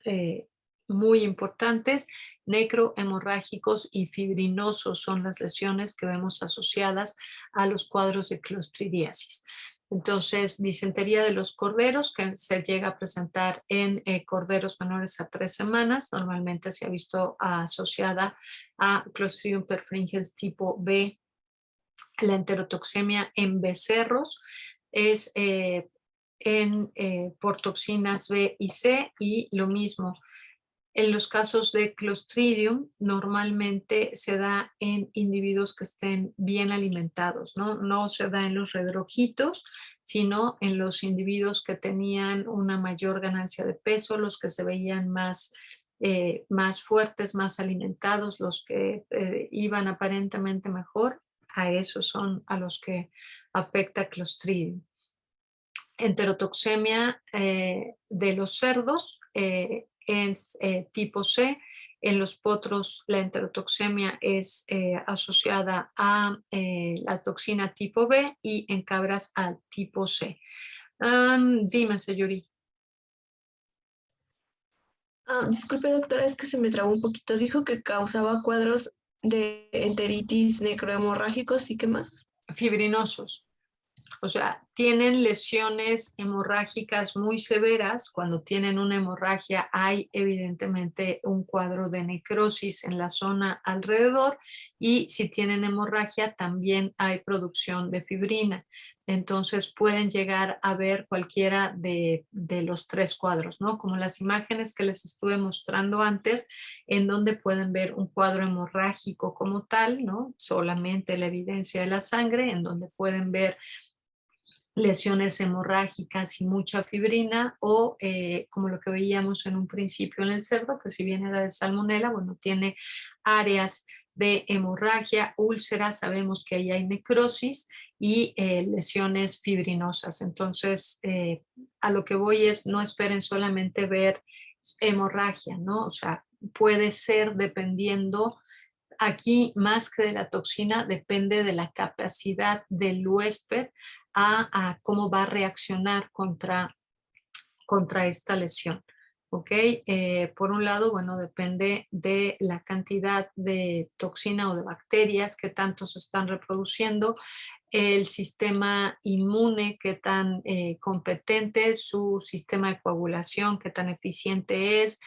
muy importantes, necrohemorrágicos y fibrinosos son las lesiones que vemos asociadas a los cuadros de clostridiasis. Entonces, disentería de los corderos, que se llega a presentar en corderos menores a 3 semanas, normalmente se ha visto asociada a Clostridium perfringens tipo B. La enterotoxemia en becerros es por toxinas B y C, y lo mismo. En los casos de Clostridium, normalmente se da en individuos que estén bien alimentados, ¿no? No se da en los redrojitos, sino en los individuos que tenían una mayor ganancia de peso, los que se veían más fuertes, más alimentados, los que iban aparentemente mejor. A esos son a los que afecta Clostridium. Enterotoxemia de los cerdos es tipo C. En los potros la enterotoxemia es asociada a la toxina tipo B, y en cabras al tipo C. Dime, Sayuri. Disculpe, doctora, es que se me trabó un poquito. Dijo que causaba cuadros de enteritis necrohemorrágicos y qué más. Fibrinosos. O sea, tienen lesiones hemorrágicas muy severas. Cuando tienen una hemorragia hay evidentemente un cuadro de necrosis en la zona alrededor, y si tienen hemorragia también hay producción de fibrina. Entonces pueden llegar a ver cualquiera de los 3 cuadros, ¿no? Como las imágenes que les estuve mostrando antes, en donde pueden ver un cuadro hemorrágico como tal, ¿no? Solamente la evidencia de la sangre, en donde pueden ver lesiones hemorrágicas y mucha fibrina, o como lo que veíamos en un principio en el cerdo, que si bien era de salmonela, bueno, tiene áreas de hemorragia, úlceras, sabemos que ahí hay necrosis y lesiones fibrinosas. Entonces, a lo que voy es, no esperen solamente ver hemorragia, ¿no? O sea, puede ser dependiendo. Aquí, más que de la toxina, depende de la capacidad del huésped a cómo va a reaccionar contra esta lesión. ¿Ok? Por un lado, bueno, depende de la cantidad de toxina o de bacterias que tanto se están reproduciendo, el sistema inmune, qué tan competente, su sistema de coagulación, qué tan eficiente es.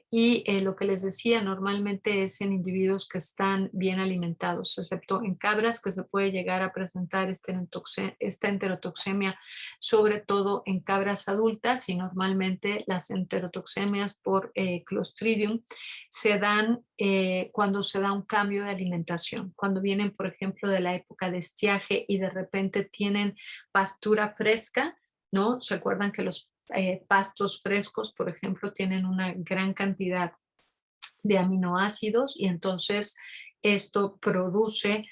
Y lo que les decía, normalmente es en individuos que están bien alimentados, excepto en cabras, que se puede llegar a presentar esta enterotoxemia, sobre todo en cabras adultas, y normalmente las enterotoxemias por Clostridium se dan cuando se da un cambio de alimentación, cuando vienen, por ejemplo, de la época de estiaje y de repente tienen pastura fresca, ¿no? ¿Se acuerdan que los pastos frescos, por ejemplo, tienen una gran cantidad de aminoácidos, y entonces esto produce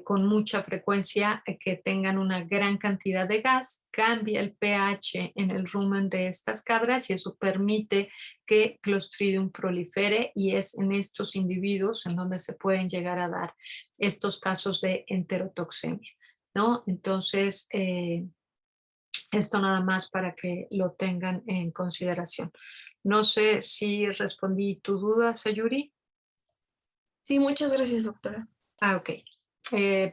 con mucha frecuencia que tengan una gran cantidad de gas, cambia el pH en el rumen de estas cabras y eso permite que Clostridium prolifere, y es en estos individuos en donde se pueden llegar a dar estos casos de enterotoxemia, ¿no? Entonces, esto nada más para que lo tengan en consideración. No sé si respondí tu duda, Sayuri. Sí, muchas gracias, doctora. Ok.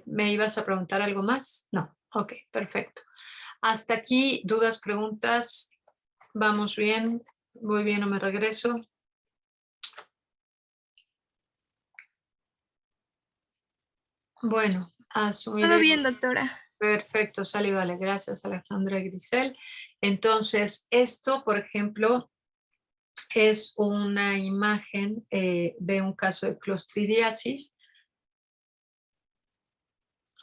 ¿Me ibas a preguntar algo más? No. Ok, perfecto. Hasta aquí, dudas, preguntas. ¿Vamos bien? ¿Voy bien o me regreso? Bueno, Todo asumiré. bien, doctora. Perfecto, sale, vale. Gracias, Alejandra y Grisel. Entonces, esto, por ejemplo, es una imagen de un caso de clostridiasis.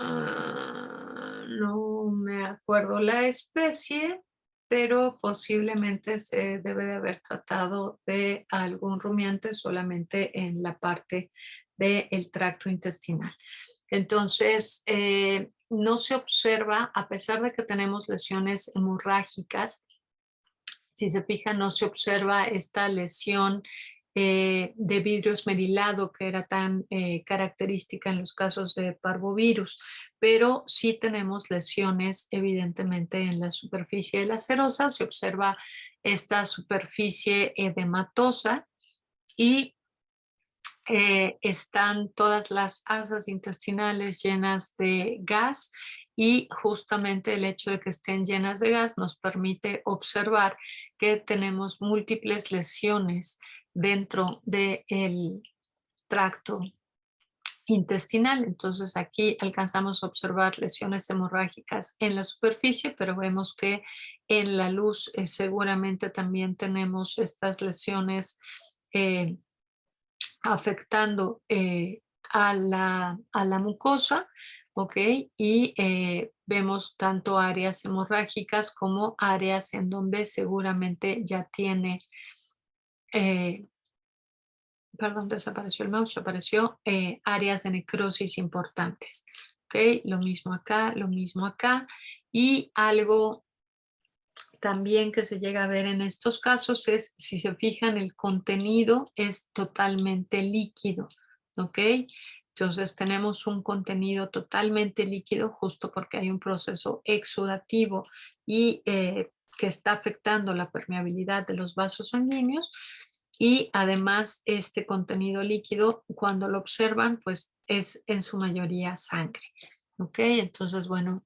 No me acuerdo la especie, pero posiblemente se debe de haber tratado de algún rumiante solamente en la parte del tracto intestinal. Entonces, no se observa, a pesar de que tenemos lesiones hemorrágicas, si se fijan, no se observa esta lesión de vidrio esmerilado que era tan característica en los casos de parvovirus, pero sí tenemos lesiones evidentemente en la superficie de la serosa. Se observa esta superficie edematosa y están todas las asas intestinales llenas de gas, y justamente el hecho de que estén llenas de gas nos permite observar que tenemos múltiples lesiones dentro del tracto intestinal. Entonces aquí alcanzamos a observar lesiones hemorrágicas en la superficie, pero vemos que en la luz seguramente también tenemos estas lesiones eh, afectando a la mucosa, ¿ok? Y vemos tanto áreas hemorrágicas como áreas en donde seguramente ya tiene, eh, perdón, desapareció el mouse, apareció áreas de necrosis importantes, ¿ok? Lo mismo acá, y algo también que se llega a ver en estos casos es, si se fijan, el contenido es totalmente líquido, ¿ok? Entonces tenemos un contenido totalmente líquido justo porque hay un proceso exudativo y que está afectando la permeabilidad de los vasos sanguíneos, y además este contenido líquido, cuando lo observan, pues es en su mayoría sangre, ¿ok? Entonces, bueno,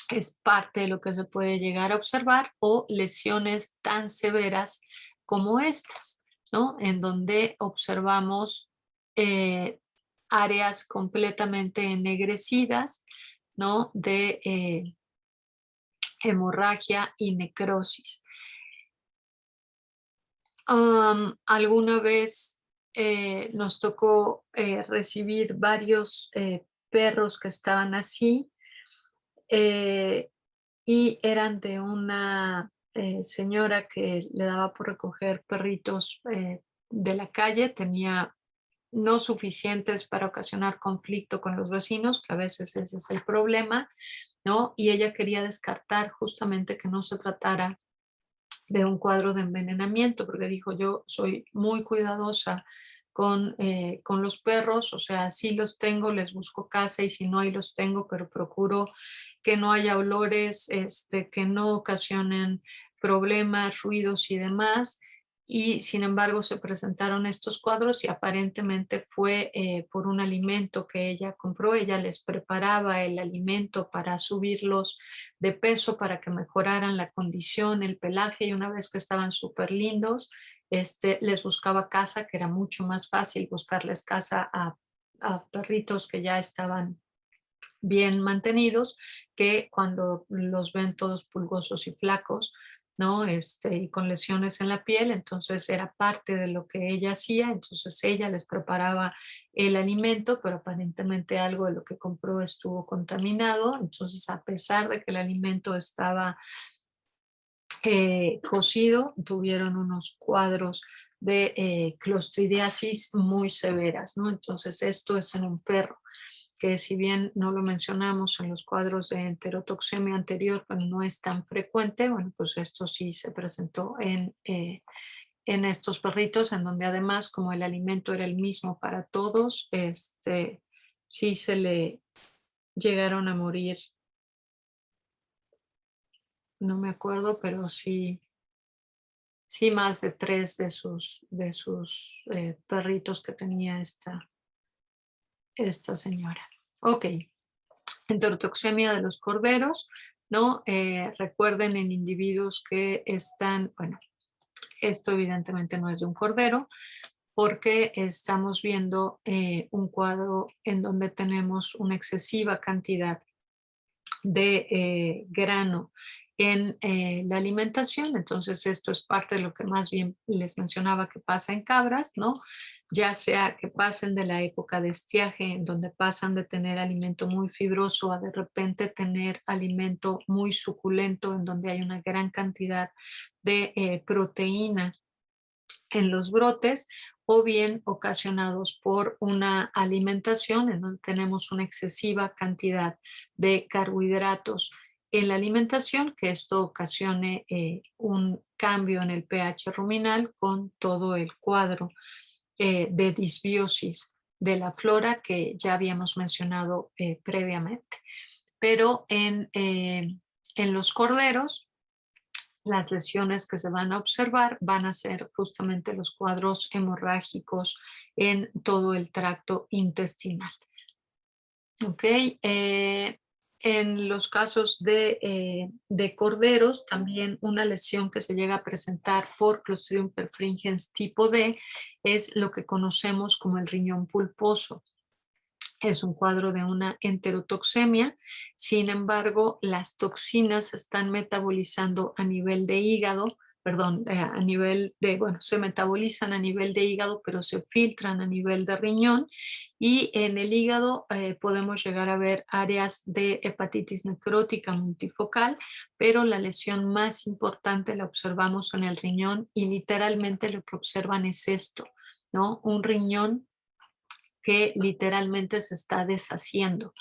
es parte de lo que se puede llegar a observar, o lesiones tan severas como estas, ¿no? En donde observamos eh, áreas completamente ennegrecidas, ¿no? De hemorragia y necrosis. Alguna vez nos tocó recibir varios perros que estaban así, eh, y eran de una señora que le daba por recoger perritos de la calle. Tenía no suficientes para ocasionar conflicto con los vecinos, que a veces ese es el problema, ¿no? Y ella quería descartar justamente que no se tratara de un cuadro de envenenamiento, porque dijo: yo soy muy cuidadosa con los perros, o sea, sí los tengo, les busco casa, y si no, ahí los tengo, pero procuro que no haya olores, que no ocasionen problemas, ruidos y demás. Y sin embargo se presentaron estos cuadros, y aparentemente fue por un alimento que ella compró. Ella les preparaba el alimento para subirlos de peso, para que mejoraran la condición, el pelaje, y una vez que estaban súper lindos, les buscaba casa, que era mucho más fácil buscarles casa a perritos que ya estaban bien mantenidos, que cuando los ven todos pulgosos y flacos, ¿no? Y con lesiones en la piel. Entonces era parte de lo que ella hacía. Entonces ella les preparaba el alimento, pero aparentemente algo de lo que compró estuvo contaminado. Entonces, a pesar de que el alimento estaba cocido, tuvieron unos cuadros de clostridiasis muy severas, ¿no? Entonces esto es en un perro, que si bien no lo mencionamos en los cuadros de enterotoxemia anterior, pero no es tan frecuente. Bueno, pues esto sí se presentó en estos perritos, en donde además, como el alimento era el mismo para todos, sí se le llegaron a morir, no me acuerdo, pero sí, sí más de 3 de sus perritos que tenía esta señora. Ok. Enterotoxemia de los corderos, ¿no? Recuerden, en individuos que están, bueno, esto evidentemente no es de un cordero, porque estamos viendo un cuadro en donde tenemos una excesiva cantidad de grano en la alimentación. Entonces esto es parte de lo que más bien les mencionaba que pasa en cabras, ¿no? Ya sea que pasen de la época de estiaje, en donde pasan de tener alimento muy fibroso a de repente tener alimento muy suculento, en donde hay una gran cantidad de proteína en los brotes, o bien ocasionados por una alimentación en donde tenemos una excesiva cantidad de carbohidratos en la alimentación, que esto ocasione un cambio en el pH ruminal con todo el cuadro de disbiosis de la flora que ya habíamos mencionado previamente. Pero en los corderos, las lesiones que se van a observar van a ser justamente los cuadros hemorrágicos en todo el tracto intestinal. ¿Ok? En los casos de corderos, también una lesión que se llega a presentar por Clostridium perfringens tipo D es lo que conocemos como el riñón pulposo. Es un cuadro de una enterotoxemia. Sin embargo, las toxinas se están metabolizando a nivel de hígado, perdón, a nivel de, bueno, se metabolizan a nivel de hígado, pero se filtran a nivel de riñón. Y en el hígado podemos llegar a ver áreas de hepatitis necrótica multifocal, pero la lesión más importante la observamos en el riñón y literalmente lo que observan es esto, ¿no? Un riñón que literalmente se está deshaciendo.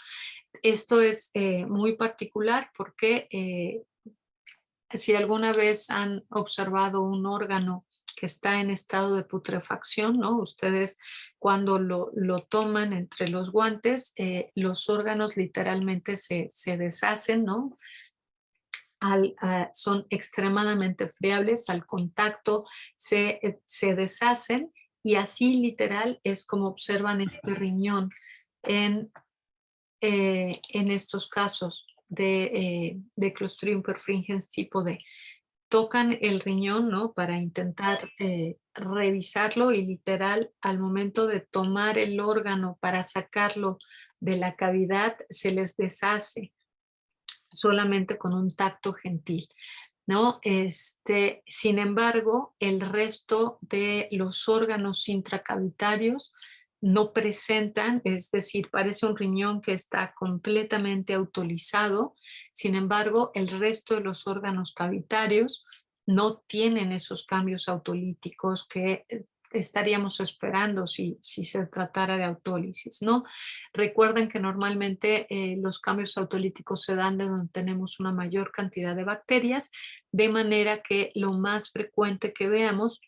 Esto es muy particular porque si alguna vez han observado un órgano que está en estado de putrefacción, ¿no? Ustedes cuando lo toman entre los guantes, los órganos literalmente se deshacen, ¿no? Son extremadamente friables, al contacto se deshacen y así literal es como observan este riñón en, en estos casos de Clostridium perfringens tipo D. Tocan el riñón, ¿no? Para intentar revisarlo y literal al momento de tomar el órgano para sacarlo de la cavidad se les deshace solamente con un tacto gentil, ¿no? Sin embargo, el resto de los órganos intracavitarios no presentan, es decir, parece un riñón que está completamente autolizado. Sin embargo, el resto de los órganos cavitarios no tienen esos cambios autolíticos que estaríamos esperando si se tratara de autólisis, ¿no? Recuerden que normalmente los cambios autolíticos se dan de donde tenemos una mayor cantidad de bacterias, de manera que lo más frecuente que veamos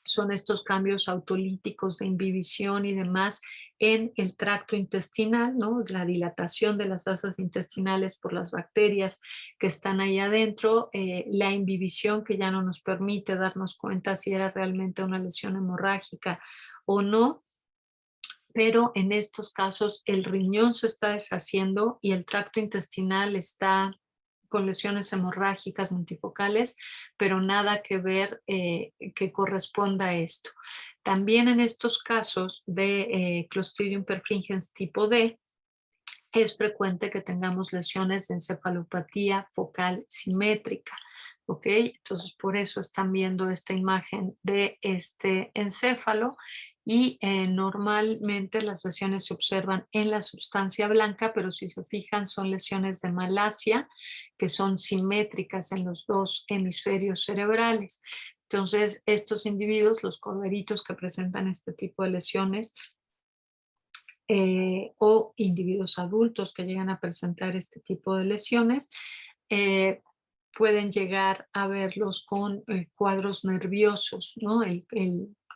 son estos cambios autolíticos de inhibición y demás en el tracto intestinal, ¿no? La dilatación de las asas intestinales por las bacterias que están ahí adentro, la inhibición que ya no nos permite darnos cuenta si era realmente una lesión hemorrágica o no, pero en estos casos el riñón se está deshaciendo y el tracto intestinal está con lesiones hemorrágicas multifocales, pero nada que ver que corresponda a esto. También en estos casos de Clostridium perfringens tipo D, es frecuente que tengamos lesiones de encefalopatía focal simétrica, ¿ok? Entonces, por eso están viendo esta imagen de este encéfalo y normalmente las lesiones se observan en la sustancia blanca, pero si se fijan son lesiones de malasia que son simétricas en los dos hemisferios cerebrales. Entonces, estos individuos, los corderitos que presentan este tipo de lesiones, o individuos adultos que llegan a presentar este tipo de lesiones, eh, pueden llegar a verlos con cuadros nerviosos, ¿no? El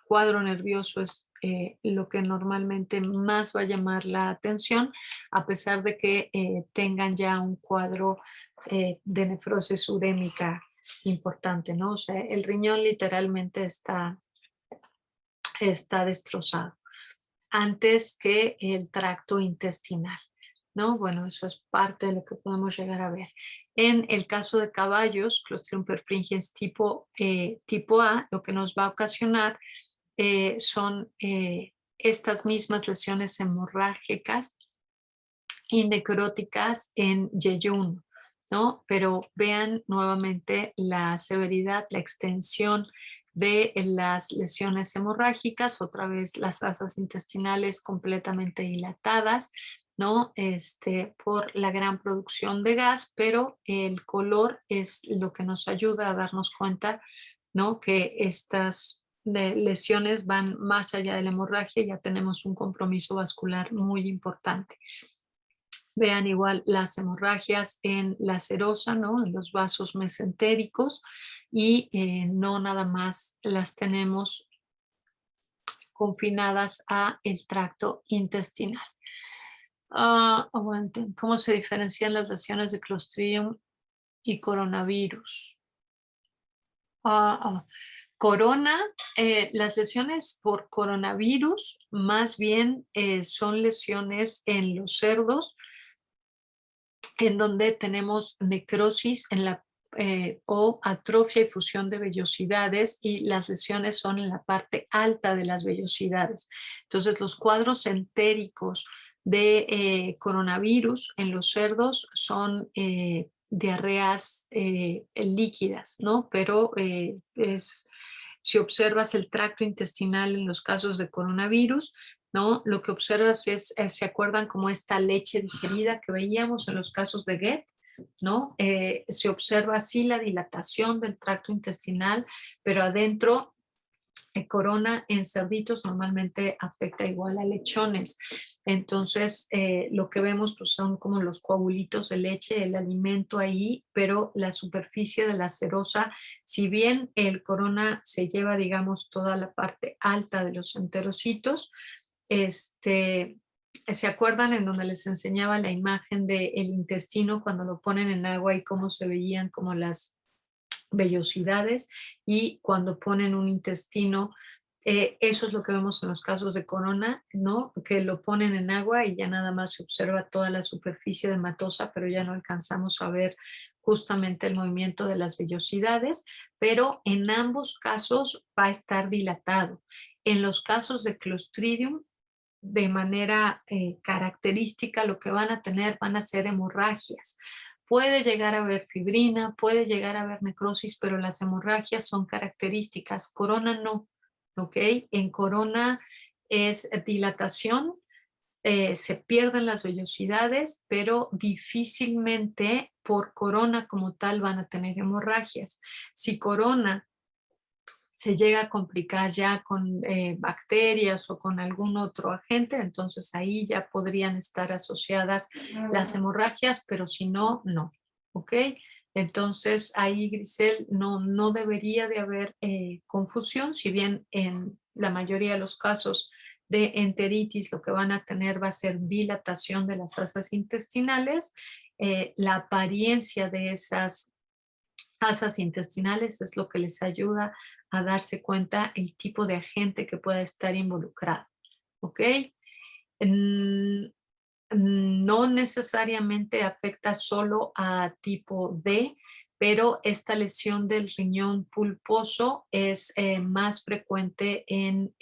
cuadro nervioso es lo que normalmente más va a llamar la atención, a pesar de que tengan ya un cuadro de nefrosis urémica importante, ¿no? O sea, el riñón literalmente está destrozado antes que el tracto intestinal, ¿no? Bueno, eso es parte de lo que podemos llegar a ver. En el caso de caballos, Clostridium perfringens tipo A, lo que nos va a ocasionar son estas mismas lesiones hemorrágicas y necróticas en yeyuno, ¿no? Pero vean nuevamente la severidad, la extensión de las lesiones hemorrágicas, otra vez las asas intestinales completamente dilatadas, ¿no? Por la gran producción de gas, pero el color es lo que nos ayuda a darnos cuenta, ¿no? Que estas lesiones van más allá de la hemorragia, ya tenemos un compromiso vascular muy importante. Vean igual las hemorragias en la serosa, ¿no? En los vasos mesentéricos y no nada más las tenemos confinadas a el tracto intestinal. Aguanten. ¿Cómo se diferencian las lesiones de Clostridium y coronavirus? Corona, las lesiones por coronavirus más bien son lesiones en los cerdos en donde tenemos necrosis en la o atrofia y fusión de vellosidades y las lesiones son en la parte alta de las vellosidades. Entonces, los cuadros entéricos de coronavirus en los cerdos son diarreas líquidas, ¿no? Pero si observas el tracto intestinal en los casos de coronavirus, ¿no? Lo que observas es, ¿se acuerdan como esta leche digerida que veíamos en los casos de Goethe? ¿No? Se observa así la dilatación del tracto intestinal, pero adentro corona en cerditos normalmente afecta igual a lechones. Entonces, lo que vemos pues, son como los coagulitos de leche, el alimento ahí, pero la superficie de la serosa, si bien el corona se lleva, digamos, toda la parte alta de los enterocitos, ¿se acuerdan en donde les enseñaba la imagen del intestino cuando lo ponen en agua y cómo se veían como las vellosidades? Y cuando ponen un intestino, eso es lo que vemos en los casos de corona, ¿no? Que lo ponen en agua y ya nada más se observa toda la superficie de matosa, pero ya no alcanzamos a ver justamente el movimiento de las vellosidades, pero en ambos casos va a estar dilatado. En los casos de Clostridium, de manera característica, lo que van a tener van a ser hemorragias. Puede llegar a haber fibrina, puede llegar a haber necrosis, pero las hemorragias son características. Corona no, ¿ok? En corona es dilatación, se pierden las vellosidades, pero difícilmente por corona como tal van a tener hemorragias. Si corona se llega a complicar ya con bacterias o con algún otro agente, entonces ahí ya podrían estar asociadas las hemorragias, pero si no, no. ¿Ok? Entonces ahí, Grisel, no debería de haber confusión, si bien en la mayoría de los casos de enteritis lo que van a tener va a ser dilatación de las asas intestinales, la apariencia de esas asas intestinales es lo que les ayuda a darse cuenta el tipo de agente que pueda estar involucrado. ¿Ok? Mm, no necesariamente afecta solo a tipo D, pero esta lesión del riñón pulposo es más frecuente en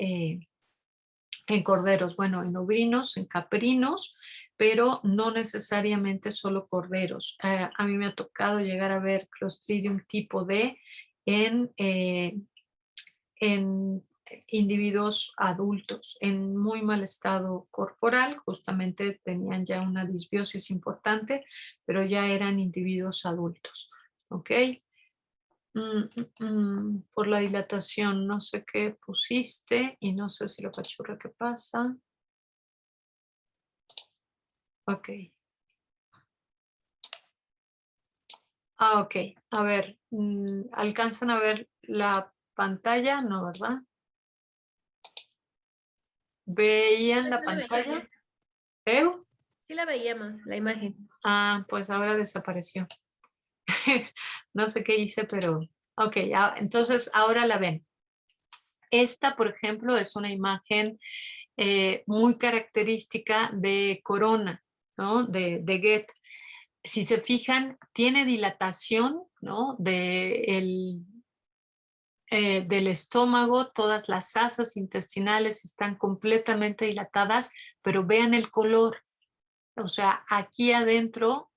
corderos, bueno, en ovinos, en caprinos, pero no necesariamente solo corderos. A mí me ha tocado llegar a ver Clostridium tipo D en, en individuos adultos en muy mal estado corporal, justamente tenían ya una disbiosis importante, pero ya eran individuos adultos. ¿Ok? Por la dilatación, no sé qué pusiste y no sé si lo cachurra qué pasa. Ok. Ok. A ver, ¿alcanzan a ver la pantalla? No, ¿verdad? ¿Veían la Sí la veíamos. pantalla? ¿Veo? Sí la veíamos, la imagen. Pues ahora desapareció. No sé qué hice, pero ok, entonces ahora la ven. Esta, por ejemplo, es una imagen muy característica de corona, ¿no? De Goethe. Si se fijan, tiene dilatación, ¿no? Del estómago, todas las asas intestinales están completamente dilatadas, pero vean el color. O sea, aquí adentro,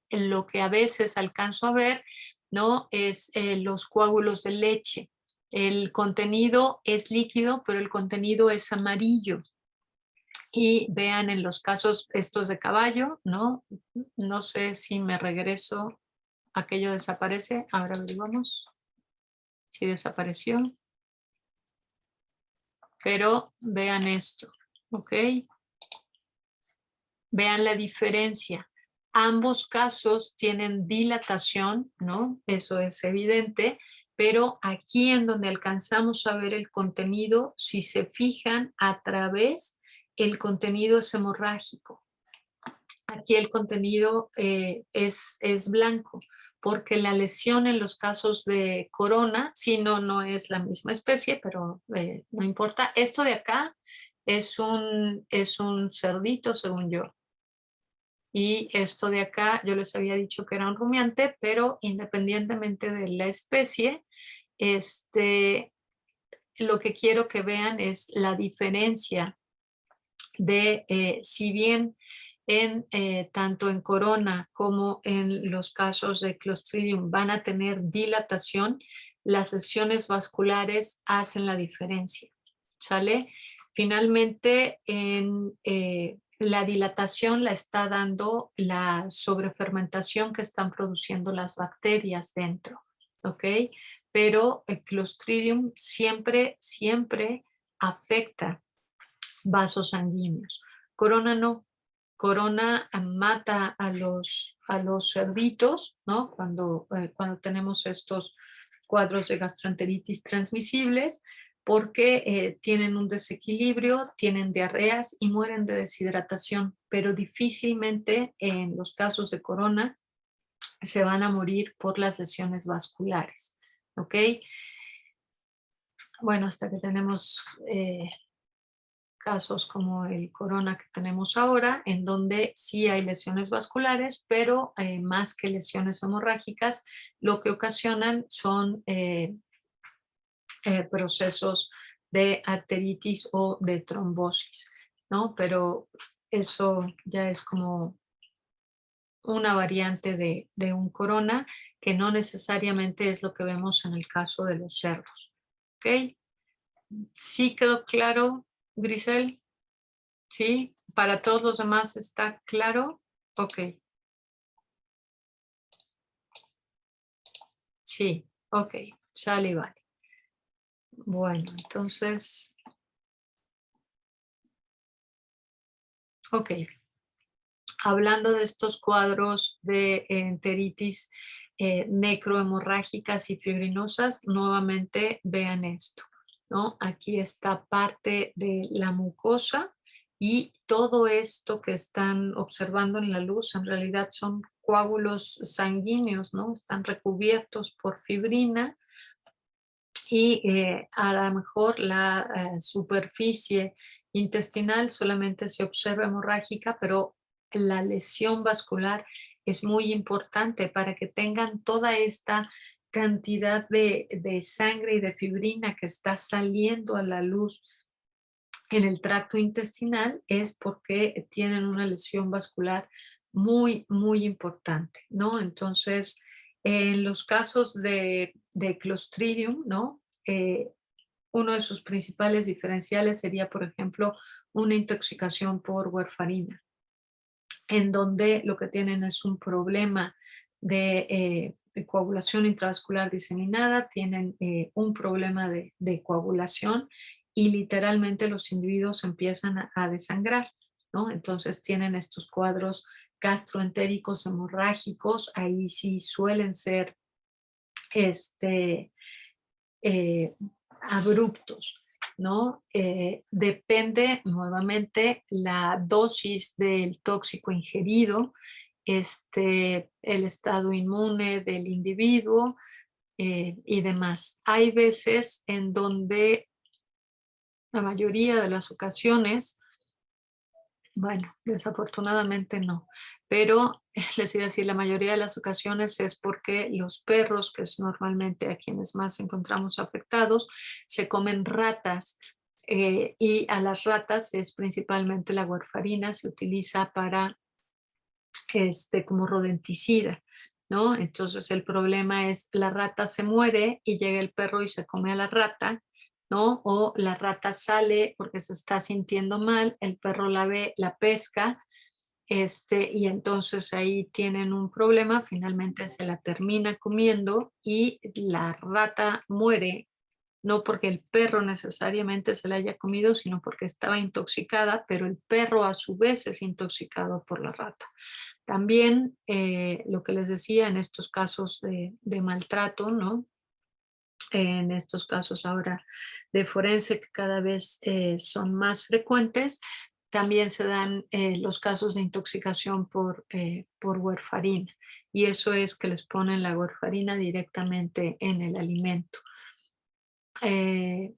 lo que a veces alcanzo a ver, ¿no? Es los coágulos de leche. El contenido es líquido, pero el contenido es amarillo. Y vean en los casos estos de caballo, ¿no? No sé si me regreso, aquello desaparece. Ahora averiguamos si desapareció. Pero vean esto, ¿ok? Vean la diferencia. Ambos casos tienen dilatación, ¿no? Eso es evidente, pero aquí en donde alcanzamos a ver el contenido, si se fijan a través, el contenido es hemorrágico. Aquí el contenido es blanco, porque la lesión en los casos de corona, si no, no es la misma especie, pero no importa. Esto de acá es un cerdito, según yo. Y esto de acá, yo les había dicho que era un rumiante, pero independientemente de la especie, lo que quiero que vean es la diferencia de si bien tanto en corona como en los casos de Clostridium van a tener dilatación, las lesiones vasculares hacen la diferencia, ¿sale? Finalmente, la dilatación la está dando la sobrefermentación que están produciendo las bacterias dentro, ¿ok? Pero el Clostridium siempre afecta vasos sanguíneos. Corona no. Corona mata a los cerditos, ¿no? Cuando tenemos estos cuadros de gastroenteritis transmisibles, porque tienen un desequilibrio, tienen diarreas y mueren de deshidratación, pero difícilmente en los casos de corona se van a morir por las lesiones vasculares, ¿ok? Bueno, hasta que tenemos casos como el corona que tenemos ahora, en donde sí hay lesiones vasculares, pero más que lesiones hemorrágicas, lo que ocasionan son procesos de arteritis o de trombosis, ¿no? Pero eso ya es como una variante de un corona que no necesariamente es lo que vemos en el caso de los cerdos, ¿ok? ¿Sí quedó claro, Grisel? ¿Sí? ¿Para todos los demás está claro? Ok, sí, ok, sale y vale. Bueno, entonces, ok. Hablando de estos cuadros de enteritis necrohemorrágicas y fibrinosas, nuevamente vean esto, ¿no? Aquí está parte de la mucosa y todo esto que están observando en la luz en realidad son coágulos sanguíneos, ¿no? Están recubiertos por fibrina y a lo mejor la superficie intestinal solamente se observa hemorrágica, pero la lesión vascular es muy importante para que tengan toda esta cantidad de sangre y de fibrina que está saliendo a la luz en el tracto intestinal, es porque tienen una lesión vascular muy importante, ¿no? Entonces, en los casos de Clostridium, ¿no? Uno de sus principales diferenciales sería, por ejemplo, una intoxicación por warfarina, en donde lo que tienen es un problema de coagulación intravascular diseminada, tienen un problema de coagulación y literalmente los individuos empiezan a desangrar, ¿no? Entonces tienen estos cuadros gastroentéricos hemorrágicos, ahí sí suelen ser este, eh, abruptos, ¿no? Depende nuevamente la dosis del tóxico ingerido, el estado inmune del individuo y demás. Hay veces en donde la mayoría de las ocasiones, bueno, desafortunadamente no, pero les iba a decir, la mayoría de las ocasiones es porque los perros, que es normalmente a quienes más encontramos afectados, se comen ratas y a las ratas es principalmente la warfarina, se utiliza para como rodenticida, ¿no? Entonces el problema es la rata se muere y llega el perro y se come a la rata, ¿no? O la rata sale porque se está sintiendo mal, el perro la ve, la pesca, y entonces ahí tienen un problema, finalmente se la termina comiendo y la rata muere no porque el perro necesariamente se la haya comido, sino porque estaba intoxicada, pero el perro a su vez es intoxicado por la rata. También lo que les decía en estos casos de maltrato, ¿no? En estos casos ahora de forense que cada vez son más frecuentes, también se dan los casos de intoxicación por warfarina y eso es que les ponen la warfarina directamente en el alimento. Eh,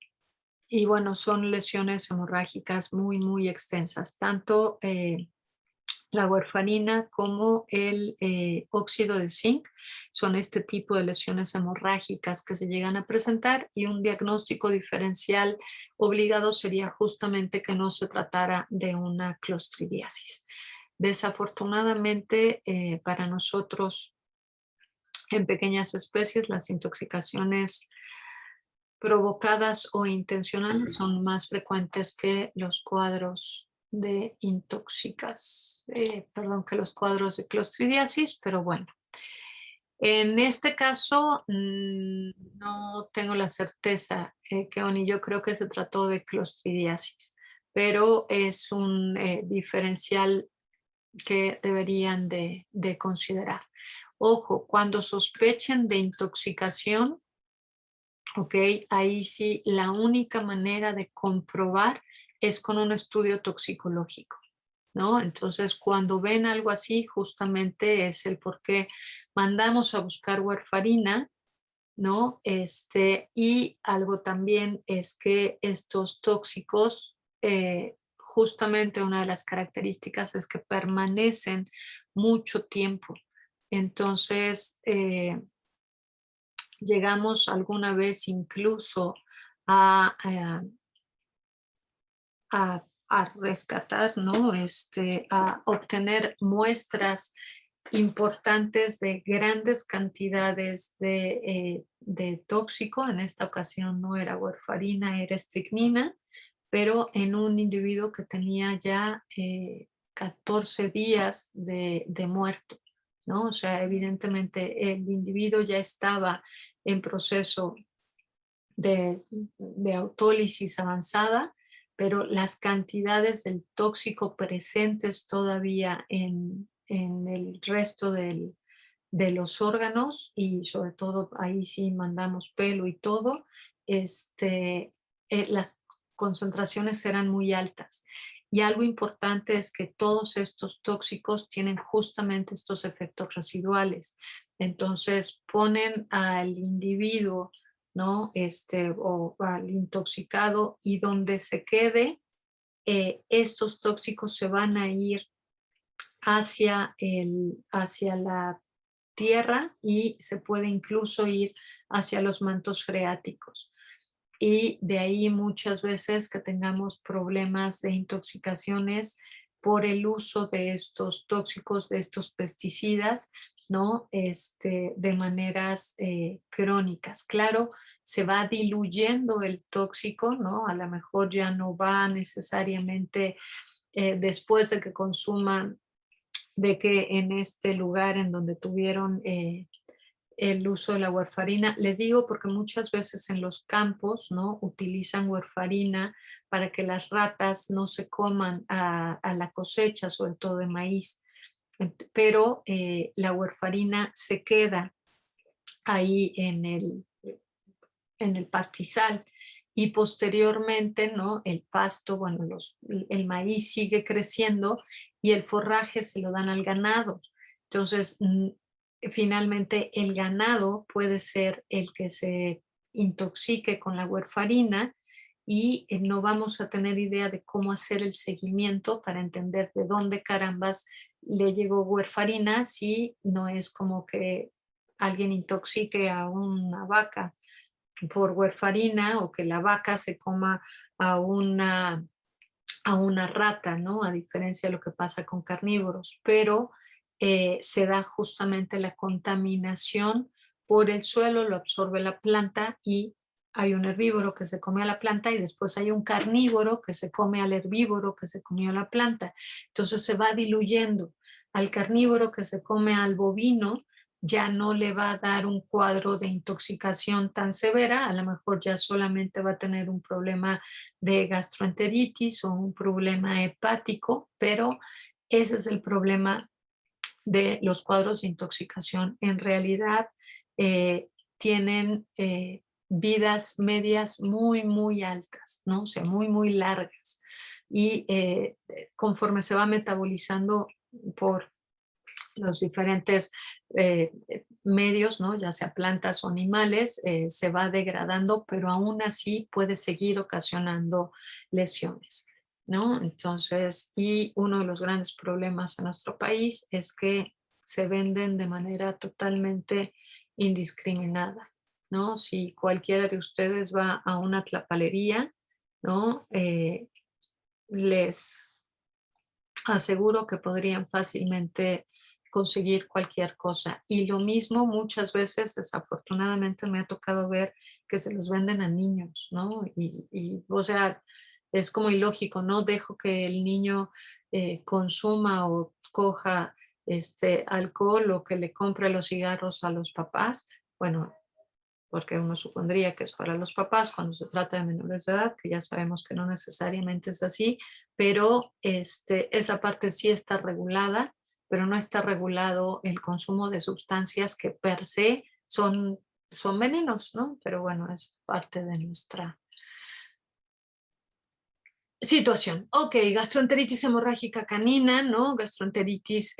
y bueno, son lesiones hemorrágicas muy, muy extensas, tanto la warfarina como el óxido de zinc son este tipo de lesiones hemorrágicas que se llegan a presentar y un diagnóstico diferencial obligado sería justamente que no se tratara de una clostridiasis. Desafortunadamente para nosotros en pequeñas especies las intoxicaciones provocadas o intencionales son más frecuentes que los cuadros de perdón, que los cuadros de clostridiasis, pero bueno. En este caso, no tengo la certeza, Keoni, yo creo que se trató de clostridiasis, pero es un diferencial que deberían de considerar. Ojo, cuando sospechen de intoxicación, ok, ahí sí, la única manera de comprobar es con un estudio toxicológico, ¿no? Entonces, cuando ven algo así, justamente es el por qué mandamos a buscar warfarina, ¿no? Y algo también es que estos tóxicos, justamente una de las características es que permanecen mucho tiempo. Entonces, llegamos alguna vez incluso a, a rescatar, ¿no? A obtener muestras importantes de grandes cantidades de tóxico. En esta ocasión no era warfarina, era estricnina, pero en un individuo que tenía ya 14 días de muerto, ¿no? O sea, evidentemente el individuo ya estaba en proceso de autólisis avanzada, pero las cantidades del tóxico presentes todavía en el resto de los órganos y sobre todo ahí sí mandamos pelo y todo, las concentraciones eran muy altas. Y algo importante es que todos estos tóxicos tienen justamente estos efectos residuales. Entonces ponen al individuo, ¿no? O al intoxicado y donde se quede, estos tóxicos se van a ir hacia la tierra y se puede incluso ir hacia los mantos freáticos. Y de ahí muchas veces que tengamos problemas de intoxicaciones por el uso de estos tóxicos, de estos pesticidas, ¿no? De maneras crónicas. Claro, se va diluyendo el tóxico, ¿no? A lo mejor ya no va necesariamente después de que consuman, de que en este lugar en donde tuvieron el uso de la warfarina. Les digo porque muchas veces en los campos, ¿no? Utilizan warfarina para que las ratas no se coman a la cosecha, sobre todo de maíz. Pero la warfarina se queda ahí en el pastizal y posteriormente, ¿no? El pasto, bueno, el maíz sigue creciendo y el forraje se lo dan al ganado. Entonces, finalmente el ganado puede ser el que se intoxique con la warfarina y no vamos a tener idea de cómo hacer el seguimiento para entender de dónde carambas le llegó warfarina si no es como que alguien intoxique a una vaca por warfarina o que la vaca se coma a una, a una rata, ¿no? A diferencia de lo que pasa con carnívoros, pero se da justamente la contaminación por el suelo, lo absorbe la planta y hay un herbívoro que se come a la planta y después hay un carnívoro que se come al herbívoro que se comió la planta. Entonces se va diluyendo al carnívoro que se come al bovino, ya no le va a dar un cuadro de intoxicación tan severa, a lo mejor ya solamente va a tener un problema de gastroenteritis o un problema hepático, pero ese es el problema de los cuadros de intoxicación. En realidad eh, tienen vidas medias muy, muy altas, ¿no? O sea, muy, muy largas. Y conforme se va metabolizando por los diferentes medios, ¿no? Ya sea plantas o animales, se va degradando, pero aún así puede seguir ocasionando lesiones, ¿no? Entonces, y uno de los grandes problemas en nuestro país es que se venden de manera totalmente indiscriminada, ¿no? Si cualquiera de ustedes va a una tlapalería, ¿no? Les aseguro que podrían fácilmente conseguir cualquier cosa. Y lo mismo muchas veces, desafortunadamente, me ha tocado ver que se los venden a niños, ¿no? O sea, es como ilógico, no dejo que el niño consuma o coja alcohol o que le compre los cigarros a los papás. Bueno, porque uno supondría que es para los papás cuando se trata de menores de edad, que ya sabemos que no necesariamente es así, pero esa parte sí está regulada, pero no está regulado el consumo de sustancias que per se son venenos, ¿no? Pero bueno, es parte de nuestra situación. Ok, gastroenteritis hemorrágica canina, ¿no? Gastroenteritis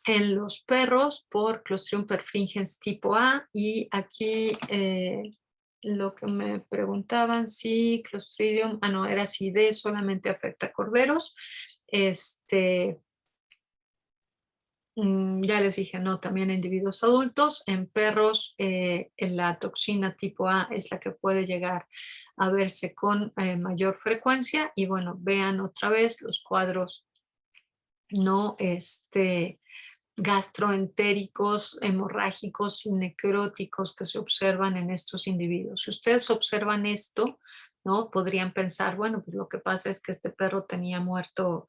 en los perros por Clostridium perfringens tipo A y aquí lo que me preguntaban si Clostridium, no, era si D solamente afecta a corderos. Ya les dije, no, también en individuos adultos. En perros, la toxina tipo A es la que puede llegar a verse con mayor frecuencia y bueno, vean otra vez los cuadros no gastroentéricos, hemorrágicos y necróticos que se observan en estos individuos. Si ustedes observan esto, ¿no? Podrían pensar, bueno, pues lo que pasa es que este perro tenía muerto,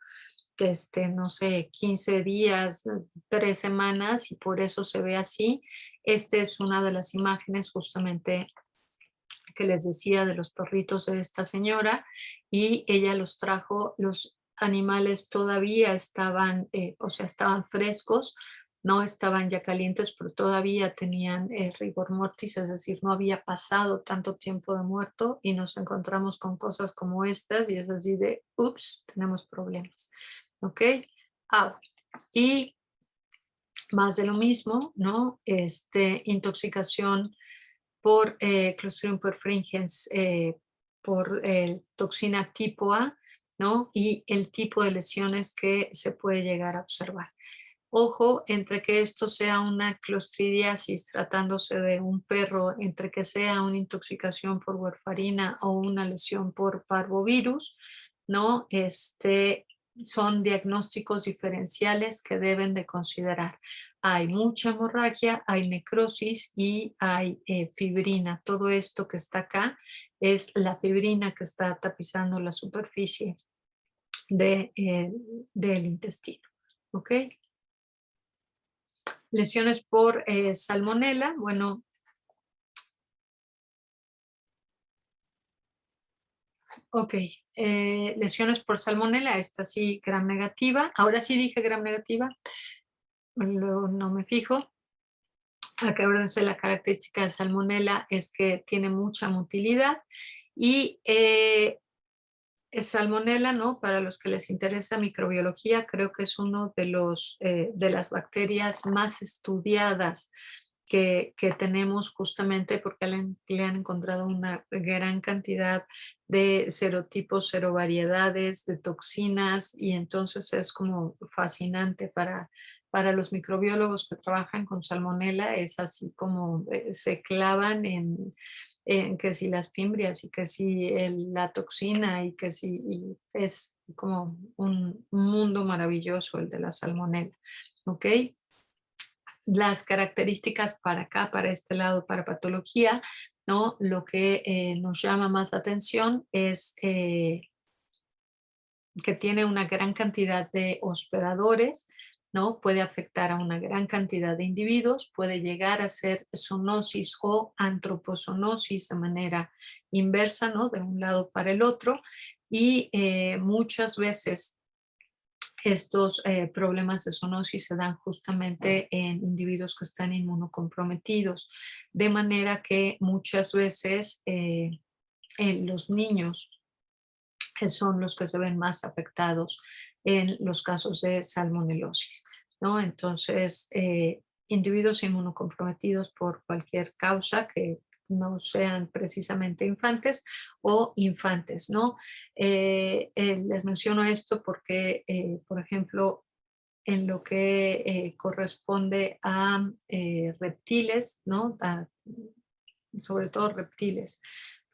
no sé, 15 días, 3 semanas y por eso se ve así. Esta es una de las imágenes justamente que les decía de los perritos de esta señora y ella los trajo, los animales todavía estaban, o sea, estaban frescos, no estaban ya calientes, pero todavía tenían rigor mortis, es decir, no había pasado tanto tiempo de muerto y nos encontramos con cosas como estas y es así de, ups, tenemos problemas, ¿ok? Ah, y más de lo mismo, ¿no? Intoxicación por Clostridium perfringens, por toxina tipo A, ¿no? Y el tipo de lesiones que se puede llegar a observar. Ojo, entre que esto sea una clostridiasis tratándose de un perro, entre que sea una intoxicación por warfarina o una lesión por parvovirus, ¿no? Son diagnósticos diferenciales que deben de considerar. Hay mucha hemorragia, hay necrosis y hay fibrina. Todo esto que está acá es la fibrina que está tapizando la superficie del intestino. ¿Ok? Lesiones por salmonela, bueno, ok, lesiones por salmonela, esta sí, gram negativa, ahora sí dije gram negativa, luego no me fijo. Acuérdense, la característica de salmonela es que tiene mucha motilidad y salmonela, ¿no? Para los que les interesa microbiología, creo que es uno de las bacterias más estudiadas que tenemos justamente porque le han encontrado una gran cantidad de serotipos, serovariedades, de toxinas y entonces es como fascinante para los microbiólogos que trabajan con salmonela, es así como se clavan en que si las fimbrias y que si la toxina y que si y es como un mundo maravilloso el de la salmonela, ¿ok? Las características para acá, para este lado, para patología, ¿no? Lo que nos llama más la atención es que tiene una gran cantidad de hospedadores, ¿no? Puede afectar a una gran cantidad de individuos, puede llegar a ser zoonosis o antropozonosis de manera inversa, ¿no? De un lado para el otro, y muchas veces estos problemas de zoonosis se dan justamente en individuos que están inmunocomprometidos, de manera que muchas veces los niños son los que se ven más afectados en los casos de salmonelosis, ¿no? Entonces, individuos inmunocomprometidos por cualquier causa que no sean precisamente infantes o infantes, ¿no? Les menciono esto porque, por ejemplo, en lo que corresponde a reptiles, ¿no? Sobre todo reptiles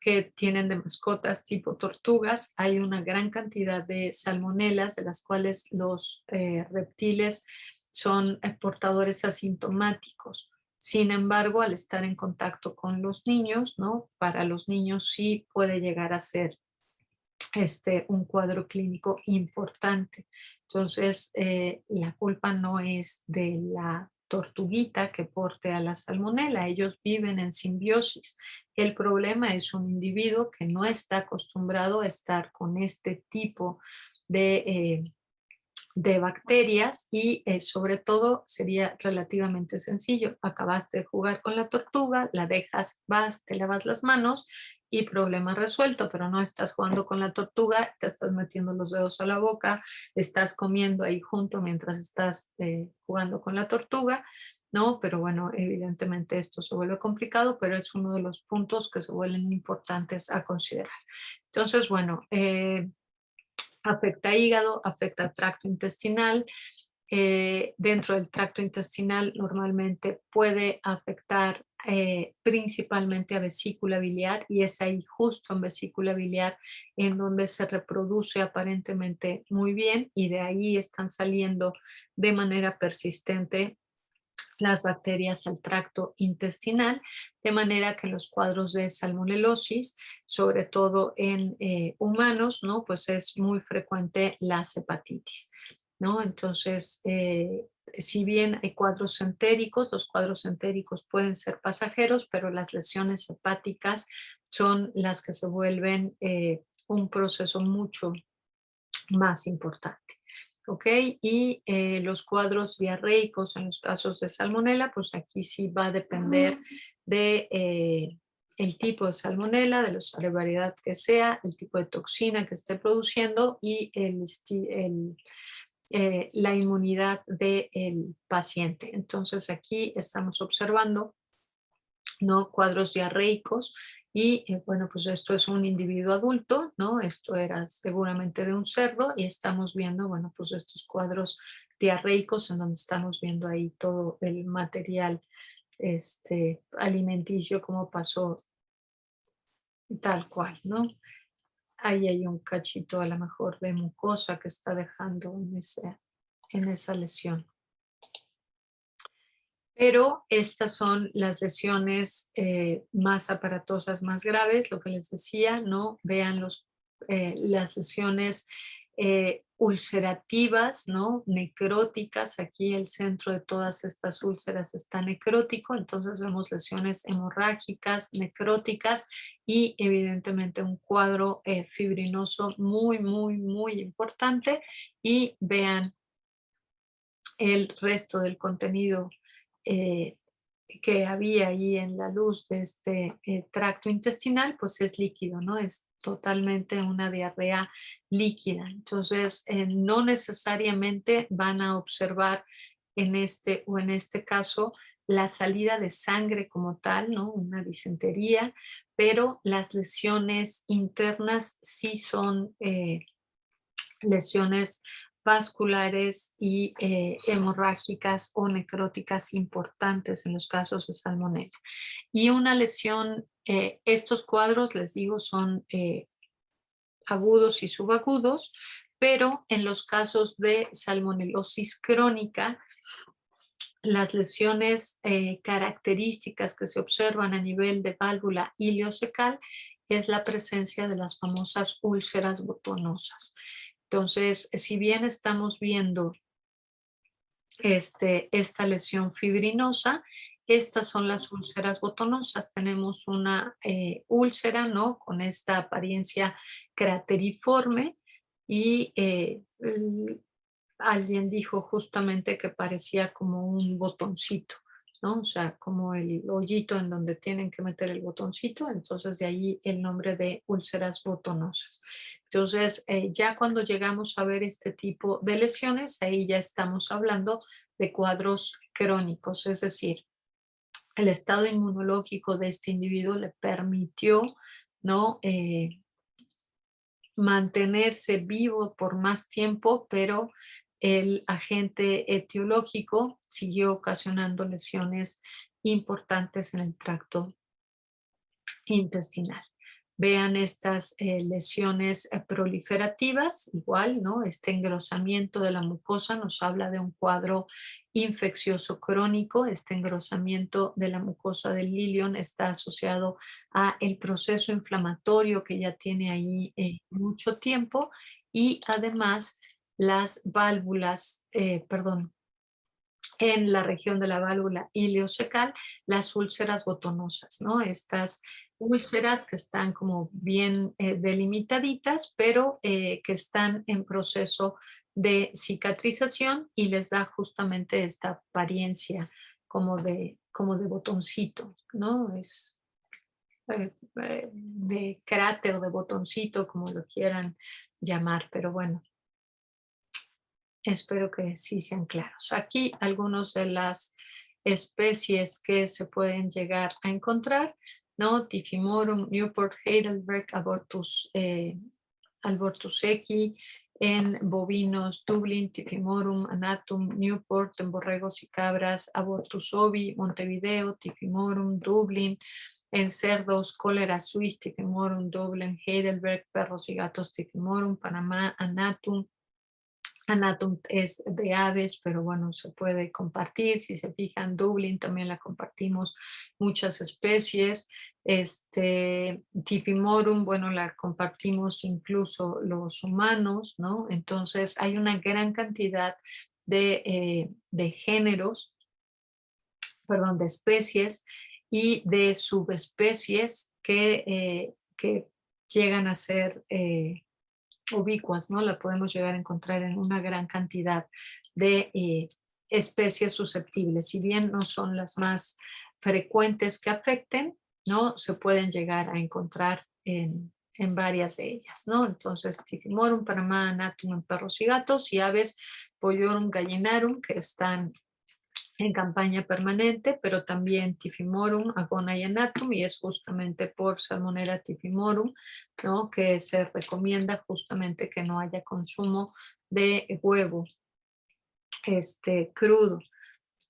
que tienen de mascotas tipo tortugas, hay una gran cantidad de salmonelas de las cuales los reptiles son portadores asintomáticos. Sin embargo, al estar en contacto con los niños, ¿no? Para los niños sí puede llegar a ser un cuadro clínico importante. Entonces, la culpa no es de la tortuguita que porte a la salmonela, ellos viven en simbiosis. El problema es un individuo que no está acostumbrado a estar con este tipo de bacterias y sobre todo sería relativamente sencillo. Acabaste de jugar con la tortuga, la dejas, vas, te lavas las manos y problema resuelto, pero no estás jugando con la tortuga, te estás metiendo los dedos a la boca, estás comiendo ahí junto mientras estás jugando con la tortuga, ¿no? Pero bueno, evidentemente esto se vuelve complicado, pero es uno de los puntos que se vuelven importantes a considerar. Entonces, bueno, afecta hígado, afecta tracto intestinal. Dentro del tracto intestinal normalmente puede afectar principalmente a vesícula biliar y es ahí justo en vesícula biliar en donde se reproduce aparentemente muy bien y de ahí están saliendo de manera persistente las bacterias al tracto intestinal, de manera que los cuadros de salmonelosis, sobre todo en humanos, ¿no? Pues es muy frecuente la hepatitis, ¿no? Entonces, si bien hay cuadros entéricos, los cuadros entéricos pueden ser pasajeros, pero las lesiones hepáticas son las que se vuelven un proceso mucho más importante. ¿Ok? Y los cuadros diarreicos en los casos de salmonela, pues aquí sí va a depender de el tipo de salmonela, de la variedad que sea, el tipo de toxina que esté produciendo y la inmunidad del paciente. Entonces aquí estamos observando, ¿no? Cuadros diarreicos y bueno, pues esto es un individuo adulto, ¿no? Esto era seguramente de un cerdo y estamos viendo, bueno, pues estos cuadros diarreicos en donde estamos viendo ahí todo el material alimenticio como pasó tal cual, ¿no? Ahí hay un cachito a lo mejor de mucosa que está dejando en esa lesión. Pero estas son las lesiones más aparatosas, más graves, lo que les decía, ¿no? Vean las lesiones ulcerativas, ¿no? Necróticas, aquí el centro de todas estas úlceras está necrótico, entonces vemos lesiones hemorrágicas, necróticas y evidentemente un cuadro fibrinoso muy, muy, muy importante. Y vean el resto del contenido eh, que había ahí en la luz de este tracto intestinal, pues es líquido, ¿no? Es totalmente una diarrea líquida. Entonces, no necesariamente van a observar en este o en este caso la salida de sangre como tal, ¿no? Una disentería, pero las lesiones internas sí son lesiones vasculares y hemorrágicas o necróticas importantes en los casos de salmonella. Y una lesión, estos cuadros, les digo, son agudos y subagudos, pero en los casos de salmonelosis crónica, las lesiones características que se observan a nivel de válvula ileocecal es la presencia de las famosas úlceras botonosas. Entonces, si bien estamos viendo esta lesión fibrinosa. Estas son las úlceras botonosas. Tenemos una úlcera, ¿no? Con esta apariencia crateriforme y alguien dijo justamente que parecía como un botoncito, ¿no? O sea, como el hoyito en donde tienen que meter el botoncito, entonces de ahí el nombre de úlceras botonosas. Entonces, ya cuando llegamos a ver este tipo de lesiones, ahí ya estamos hablando de cuadros crónicos, es decir, el estado inmunológico de este individuo le permitió, ¿no? Mantenerse vivo por más tiempo, pero el agente etiológico siguió ocasionando lesiones importantes en el tracto intestinal. Vean estas lesiones proliferativas, igual, ¿no? Este engrosamiento de la mucosa nos habla de un cuadro infeccioso crónico. Este engrosamiento de la mucosa del ilion está asociado a el proceso inflamatorio que ya tiene ahí mucho tiempo y además las válvulas, perdón, en la región de la válvula ileocecal, las úlceras botonosas, ¿no? Estas úlceras que están como bien delimitaditas, pero que están en proceso de cicatrización y les da justamente esta apariencia como de botoncito, ¿no? Es de cráter o de botoncito, como lo quieran llamar, pero bueno, espero que sí sean claros. Aquí algunos de las especies que se pueden llegar a encontrar, ¿no? Tifimorum, Newport, Heidelberg, Albortus equi, en bovinos, Dublin, Tifimorum, Anatum, Newport, en borregos y cabras, Abortus ovi, Montevideo, Tifimorum, Dublin, en cerdos, Cólera suis, Tifimorum, Dublin, Heidelberg, perros y gatos, Tifimorum, Panamá, Anatum, Anatum es de aves, pero bueno, se puede compartir. Si se fijan, Dublín también la compartimos muchas especies. Tifimorum, bueno, la compartimos incluso los humanos, ¿no? Entonces hay una gran cantidad de géneros, perdón, de especies y de subespecies que llegan a ser ubicuas, ¿no? La podemos llegar a encontrar en una gran cantidad de especies susceptibles. Si bien no son las más frecuentes que afecten, ¿no? Se pueden llegar a encontrar en varias de ellas, ¿no? Entonces, Tifimorum, Panamá, Anatum en perros y gatos y aves, Pollorum gallinarum, que están en campaña permanente, pero también Tifimorum, Agona y Anatum, y es justamente por Salmonella Tifimorum, ¿no? Que se recomienda justamente que no haya consumo de huevo crudo.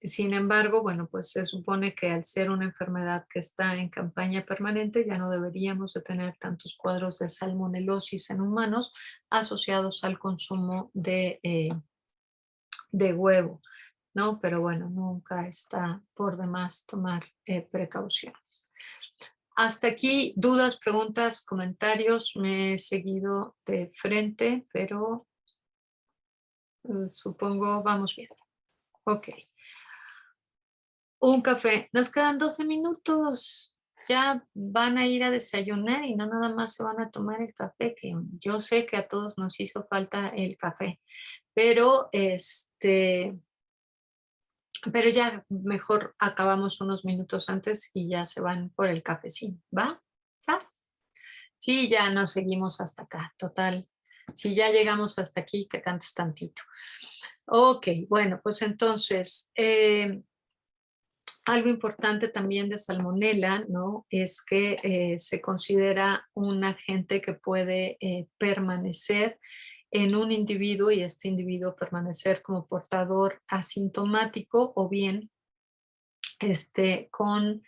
Sin embargo, bueno, pues se supone que al ser una enfermedad que está en campaña permanente, ya no deberíamos de tener tantos cuadros de salmonelosis en humanos asociados al consumo de huevo, ¿no? Pero bueno, nunca está por demás tomar precauciones. Hasta aquí, dudas, preguntas, comentarios. Me he seguido de frente, pero supongo vamos bien. Ok. Un café. Nos quedan 12 minutos. Ya van a ir a desayunar y no nada más se van a tomar el café, que yo sé que a todos nos hizo falta el café, pero pero ya mejor acabamos unos minutos antes y ya se van por el cafecín, ¿va? ¿Sa? Sí, ya nos seguimos hasta acá, total. Si ya llegamos hasta aquí, que tanto es tantito. Ok, bueno, pues entonces, algo importante también de salmonela, ¿no? Es que se considera un agente que puede permanecer en un individuo y este individuo permanecer como portador asintomático o bien con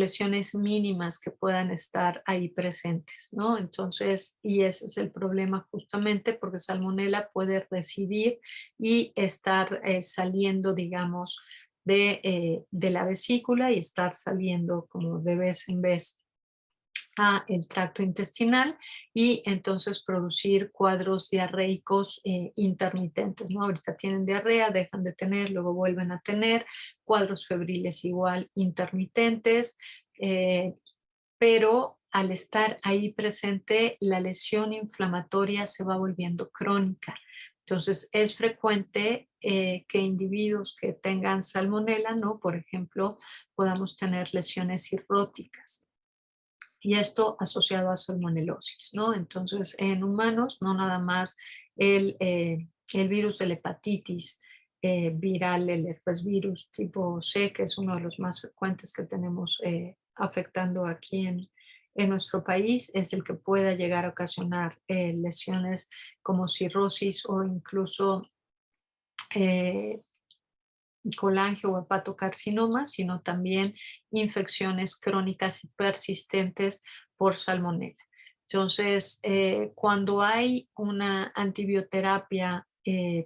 lesiones mínimas que puedan estar ahí presentes, ¿no? Entonces, y ese es el problema justamente porque salmonela puede residir y estar saliendo, digamos, de la vesícula y estar saliendo como de vez en vez a el tracto intestinal y entonces producir cuadros diarreicos intermitentes, ¿no? Ahorita tienen diarrea, dejan de tener, luego vuelven a tener cuadros febriles igual intermitentes, pero al estar ahí presente, la lesión inflamatoria se va volviendo crónica. Entonces, es frecuente que individuos que tengan salmonela, ¿no? Por ejemplo, podamos tener lesiones cirróticas. Y esto asociado a salmonelosis, ¿no? Entonces, en humanos, no nada más el virus de la hepatitis viral, el herpes virus tipo C, que es uno de los más frecuentes que tenemos afectando aquí en nuestro país, es el que pueda llegar a ocasionar lesiones como cirrosis o incluso eh, colangio o hepatocarcinoma, sino también infecciones crónicas y persistentes por salmonela. Entonces, cuando hay una antibioterapia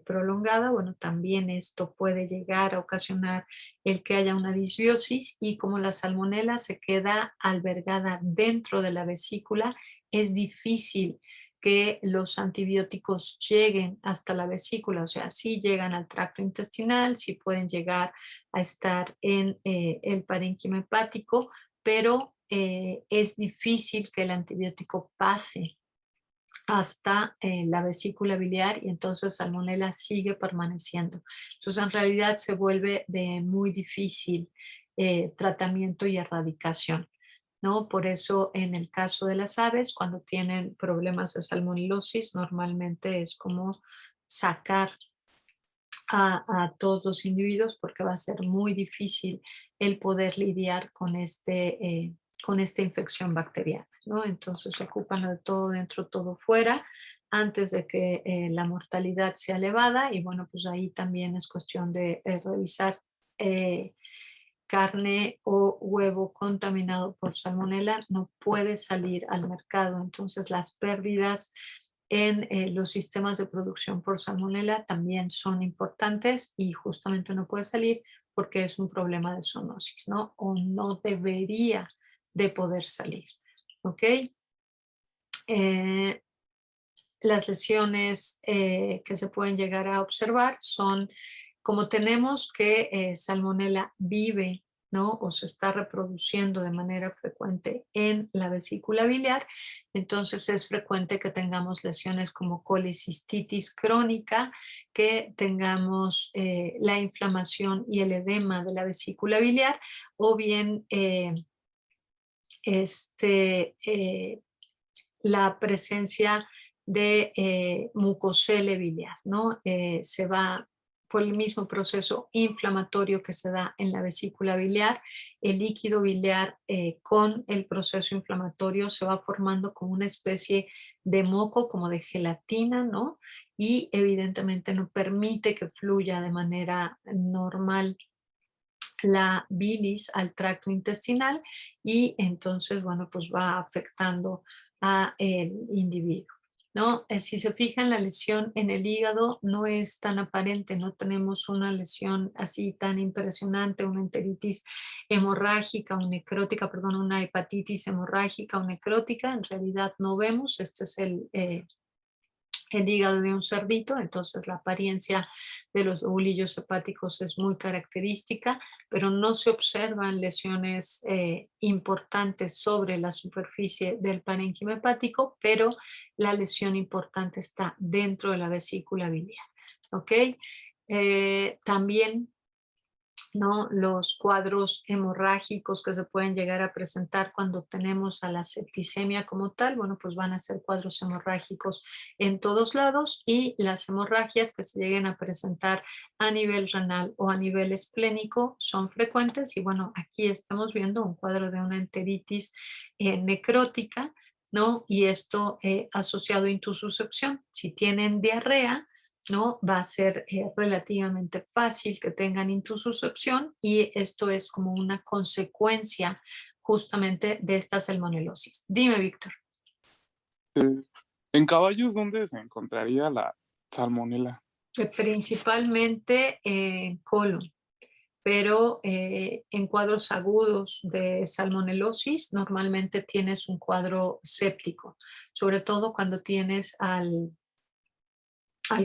prolongada, bueno, también esto puede llegar a ocasionar el que haya una disbiosis y como la salmonela se queda albergada dentro de la vesícula, es difícil que los antibióticos lleguen hasta la vesícula, o sea, sí llegan al tracto intestinal, sí pueden llegar a estar en el parénquima hepático, pero es difícil que el antibiótico pase hasta la vesícula biliar y entonces salmonela sigue permaneciendo. Entonces en realidad se vuelve de muy difícil tratamiento y erradicación, ¿no? Por eso en el caso de las aves, cuando tienen problemas de salmonelosis, normalmente es como sacar a todos los individuos porque va a ser muy difícil el poder lidiar con esta infección bacteriana, ¿no? Entonces ocupan de todo dentro, todo fuera, antes de que la mortalidad sea elevada y bueno, pues ahí también es cuestión de revisar eh, carne o huevo contaminado por salmonela no puede salir al mercado. Entonces las pérdidas en los sistemas de producción por salmonela también son importantes y justamente no puede salir porque es un problema de zoonosis, ¿no? O no debería de poder salir, ¿ok? Eh, las lesiones que se pueden llegar a observar son como tenemos que salmonella vive, ¿no? O se está reproduciendo de manera frecuente en la vesícula biliar, entonces es frecuente que tengamos lesiones como colicistitis crónica, que tengamos la inflamación y el edema de la vesícula biliar, o bien este, la presencia de mucosele biliar, ¿no? Se va por el mismo proceso inflamatorio que se da en la vesícula biliar, el líquido biliar con el proceso inflamatorio se va formando como una especie de moco, como de gelatina, ¿no? Y evidentemente no permite que fluya de manera normal la bilis al tracto intestinal y entonces, bueno, pues va afectando a el individuo, ¿no? Si se fijan, la lesión en el hígado no es tan aparente, no tenemos una lesión así tan impresionante, una enteritis hemorrágica o necrótica, perdón, una hepatitis hemorrágica o necrótica, en realidad no vemos, este es el hígado de un cerdito, entonces la apariencia de los ovulillos hepáticos es muy característica, pero no se observan lesiones importantes sobre la superficie del parénquima hepático, pero la lesión importante está dentro de la vesícula biliar. ¿Ok? También, ¿no? Los cuadros hemorrágicos que se pueden llegar a presentar cuando tenemos a la septicemia como tal, bueno, pues van a ser cuadros hemorrágicos en todos lados y las hemorragias que se lleguen a presentar a nivel renal o a nivel esplénico son frecuentes y bueno, aquí estamos viendo un cuadro de una enteritis necrótica, ¿no? Y esto asociado a intususcepción. Si tienen diarrea, ¿no? Va a ser relativamente fácil que tengan intususcepción y esto es como una consecuencia justamente de esta salmonelosis. Dime, Víctor. ¿En caballos dónde se encontraría la salmonela? Principalmente en colon. pero en cuadros agudos de salmonelosis normalmente tienes un cuadro séptico, sobre todo cuando tienes al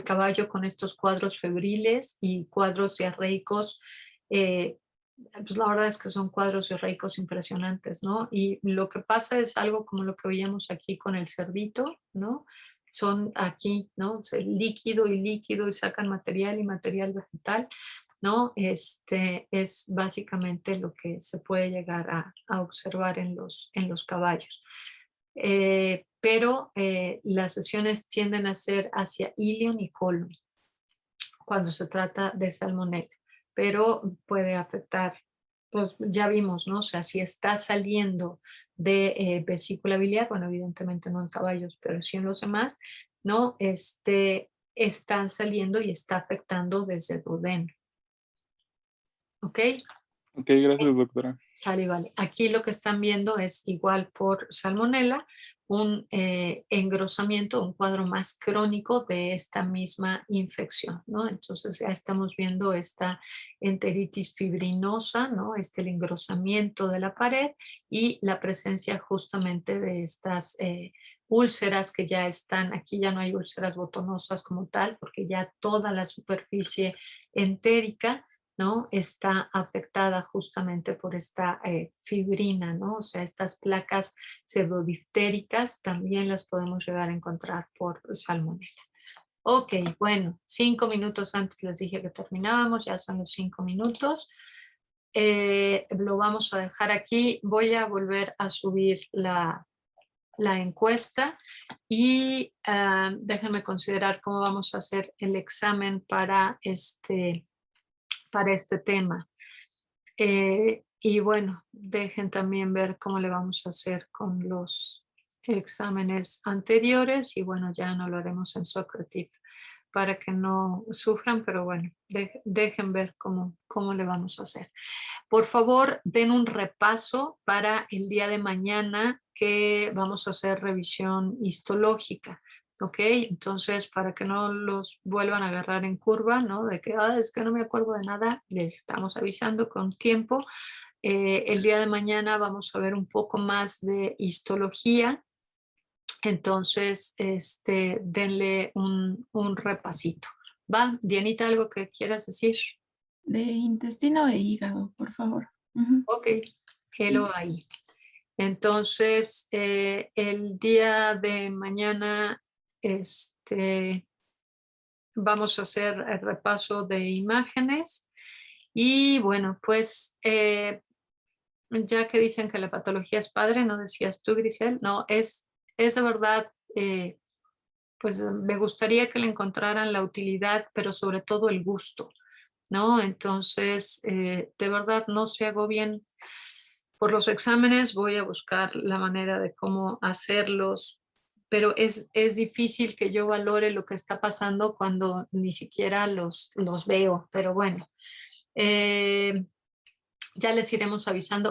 caballo con estos cuadros febriles y cuadros diarreicos. eh, pues la verdad es que son cuadros diarreicos impresionantes, ¿no? Y lo que pasa es algo como lo que veíamos aquí con el cerdito, ¿no? Son aquí, ¿no? O sea, líquido y líquido y sacan material y material vegetal, ¿no? Es básicamente lo que se puede llegar a observar en los caballos. Pero las lesiones tienden a ser hacia ilion y colon cuando se trata de salmonella, pero puede afectar, pues ya vimos, ¿no? O sea, si está saliendo de vesícula biliar, bueno, evidentemente no en caballos, pero sí en los demás, ¿no? Están saliendo y está afectando desde el duodeno, ¿ok? Ok, gracias, doctora. Sale, vale. Aquí lo que están viendo es igual por salmonela, un engrosamiento, un cuadro más crónico de esta misma infección, ¿no? Entonces ya estamos viendo esta enteritis fibrinosa, ¿no? El engrosamiento de la pared y la presencia justamente de estas úlceras que ya están, aquí ya no hay úlceras botonosas como tal, porque ya toda la superficie entérica, ¿no? Está afectada justamente por esta fibrina, ¿no? O sea, estas placas pseudodiftéricas también las podemos llegar a encontrar por salmonella. Ok, bueno, 5 minutos antes les dije que terminábamos, ya son los 5 minutos. Lo vamos a dejar aquí. Voy a volver a subir la encuesta y déjenme considerar cómo vamos a hacer el examen para este tema. Y bueno, dejen también ver cómo le vamos a hacer con los exámenes anteriores y bueno, ya no lo haremos en Socrative para que no sufran, pero bueno, dejen ver cómo le vamos a hacer. Por favor, den un repaso para el día de mañana que vamos a hacer revisión histológica. ¿Ok? Entonces, para que no los vuelvan a agarrar en curva, ¿no? De que, es que no me acuerdo de nada, les estamos avisando con tiempo. El día de mañana vamos a ver un poco más de histología. Entonces, denle un repasito. ¿Va? Dianita, ¿algo que quieras decir? De intestino e hígado, por favor. Ujú. Ok, hello ahí. Entonces, el día de mañana, vamos a hacer el repaso de imágenes y bueno, pues ya que dicen que la patología es padre, ¿no decías tú, Grisel? No, es de verdad, pues me gustaría que le encontraran la utilidad, pero sobre todo el gusto, ¿no? Entonces, de verdad, no se agobien por los exámenes, voy a buscar la manera de cómo hacerlos, pero es difícil que yo valore lo que está pasando cuando ni siquiera los veo, pero bueno, ya les iremos avisando.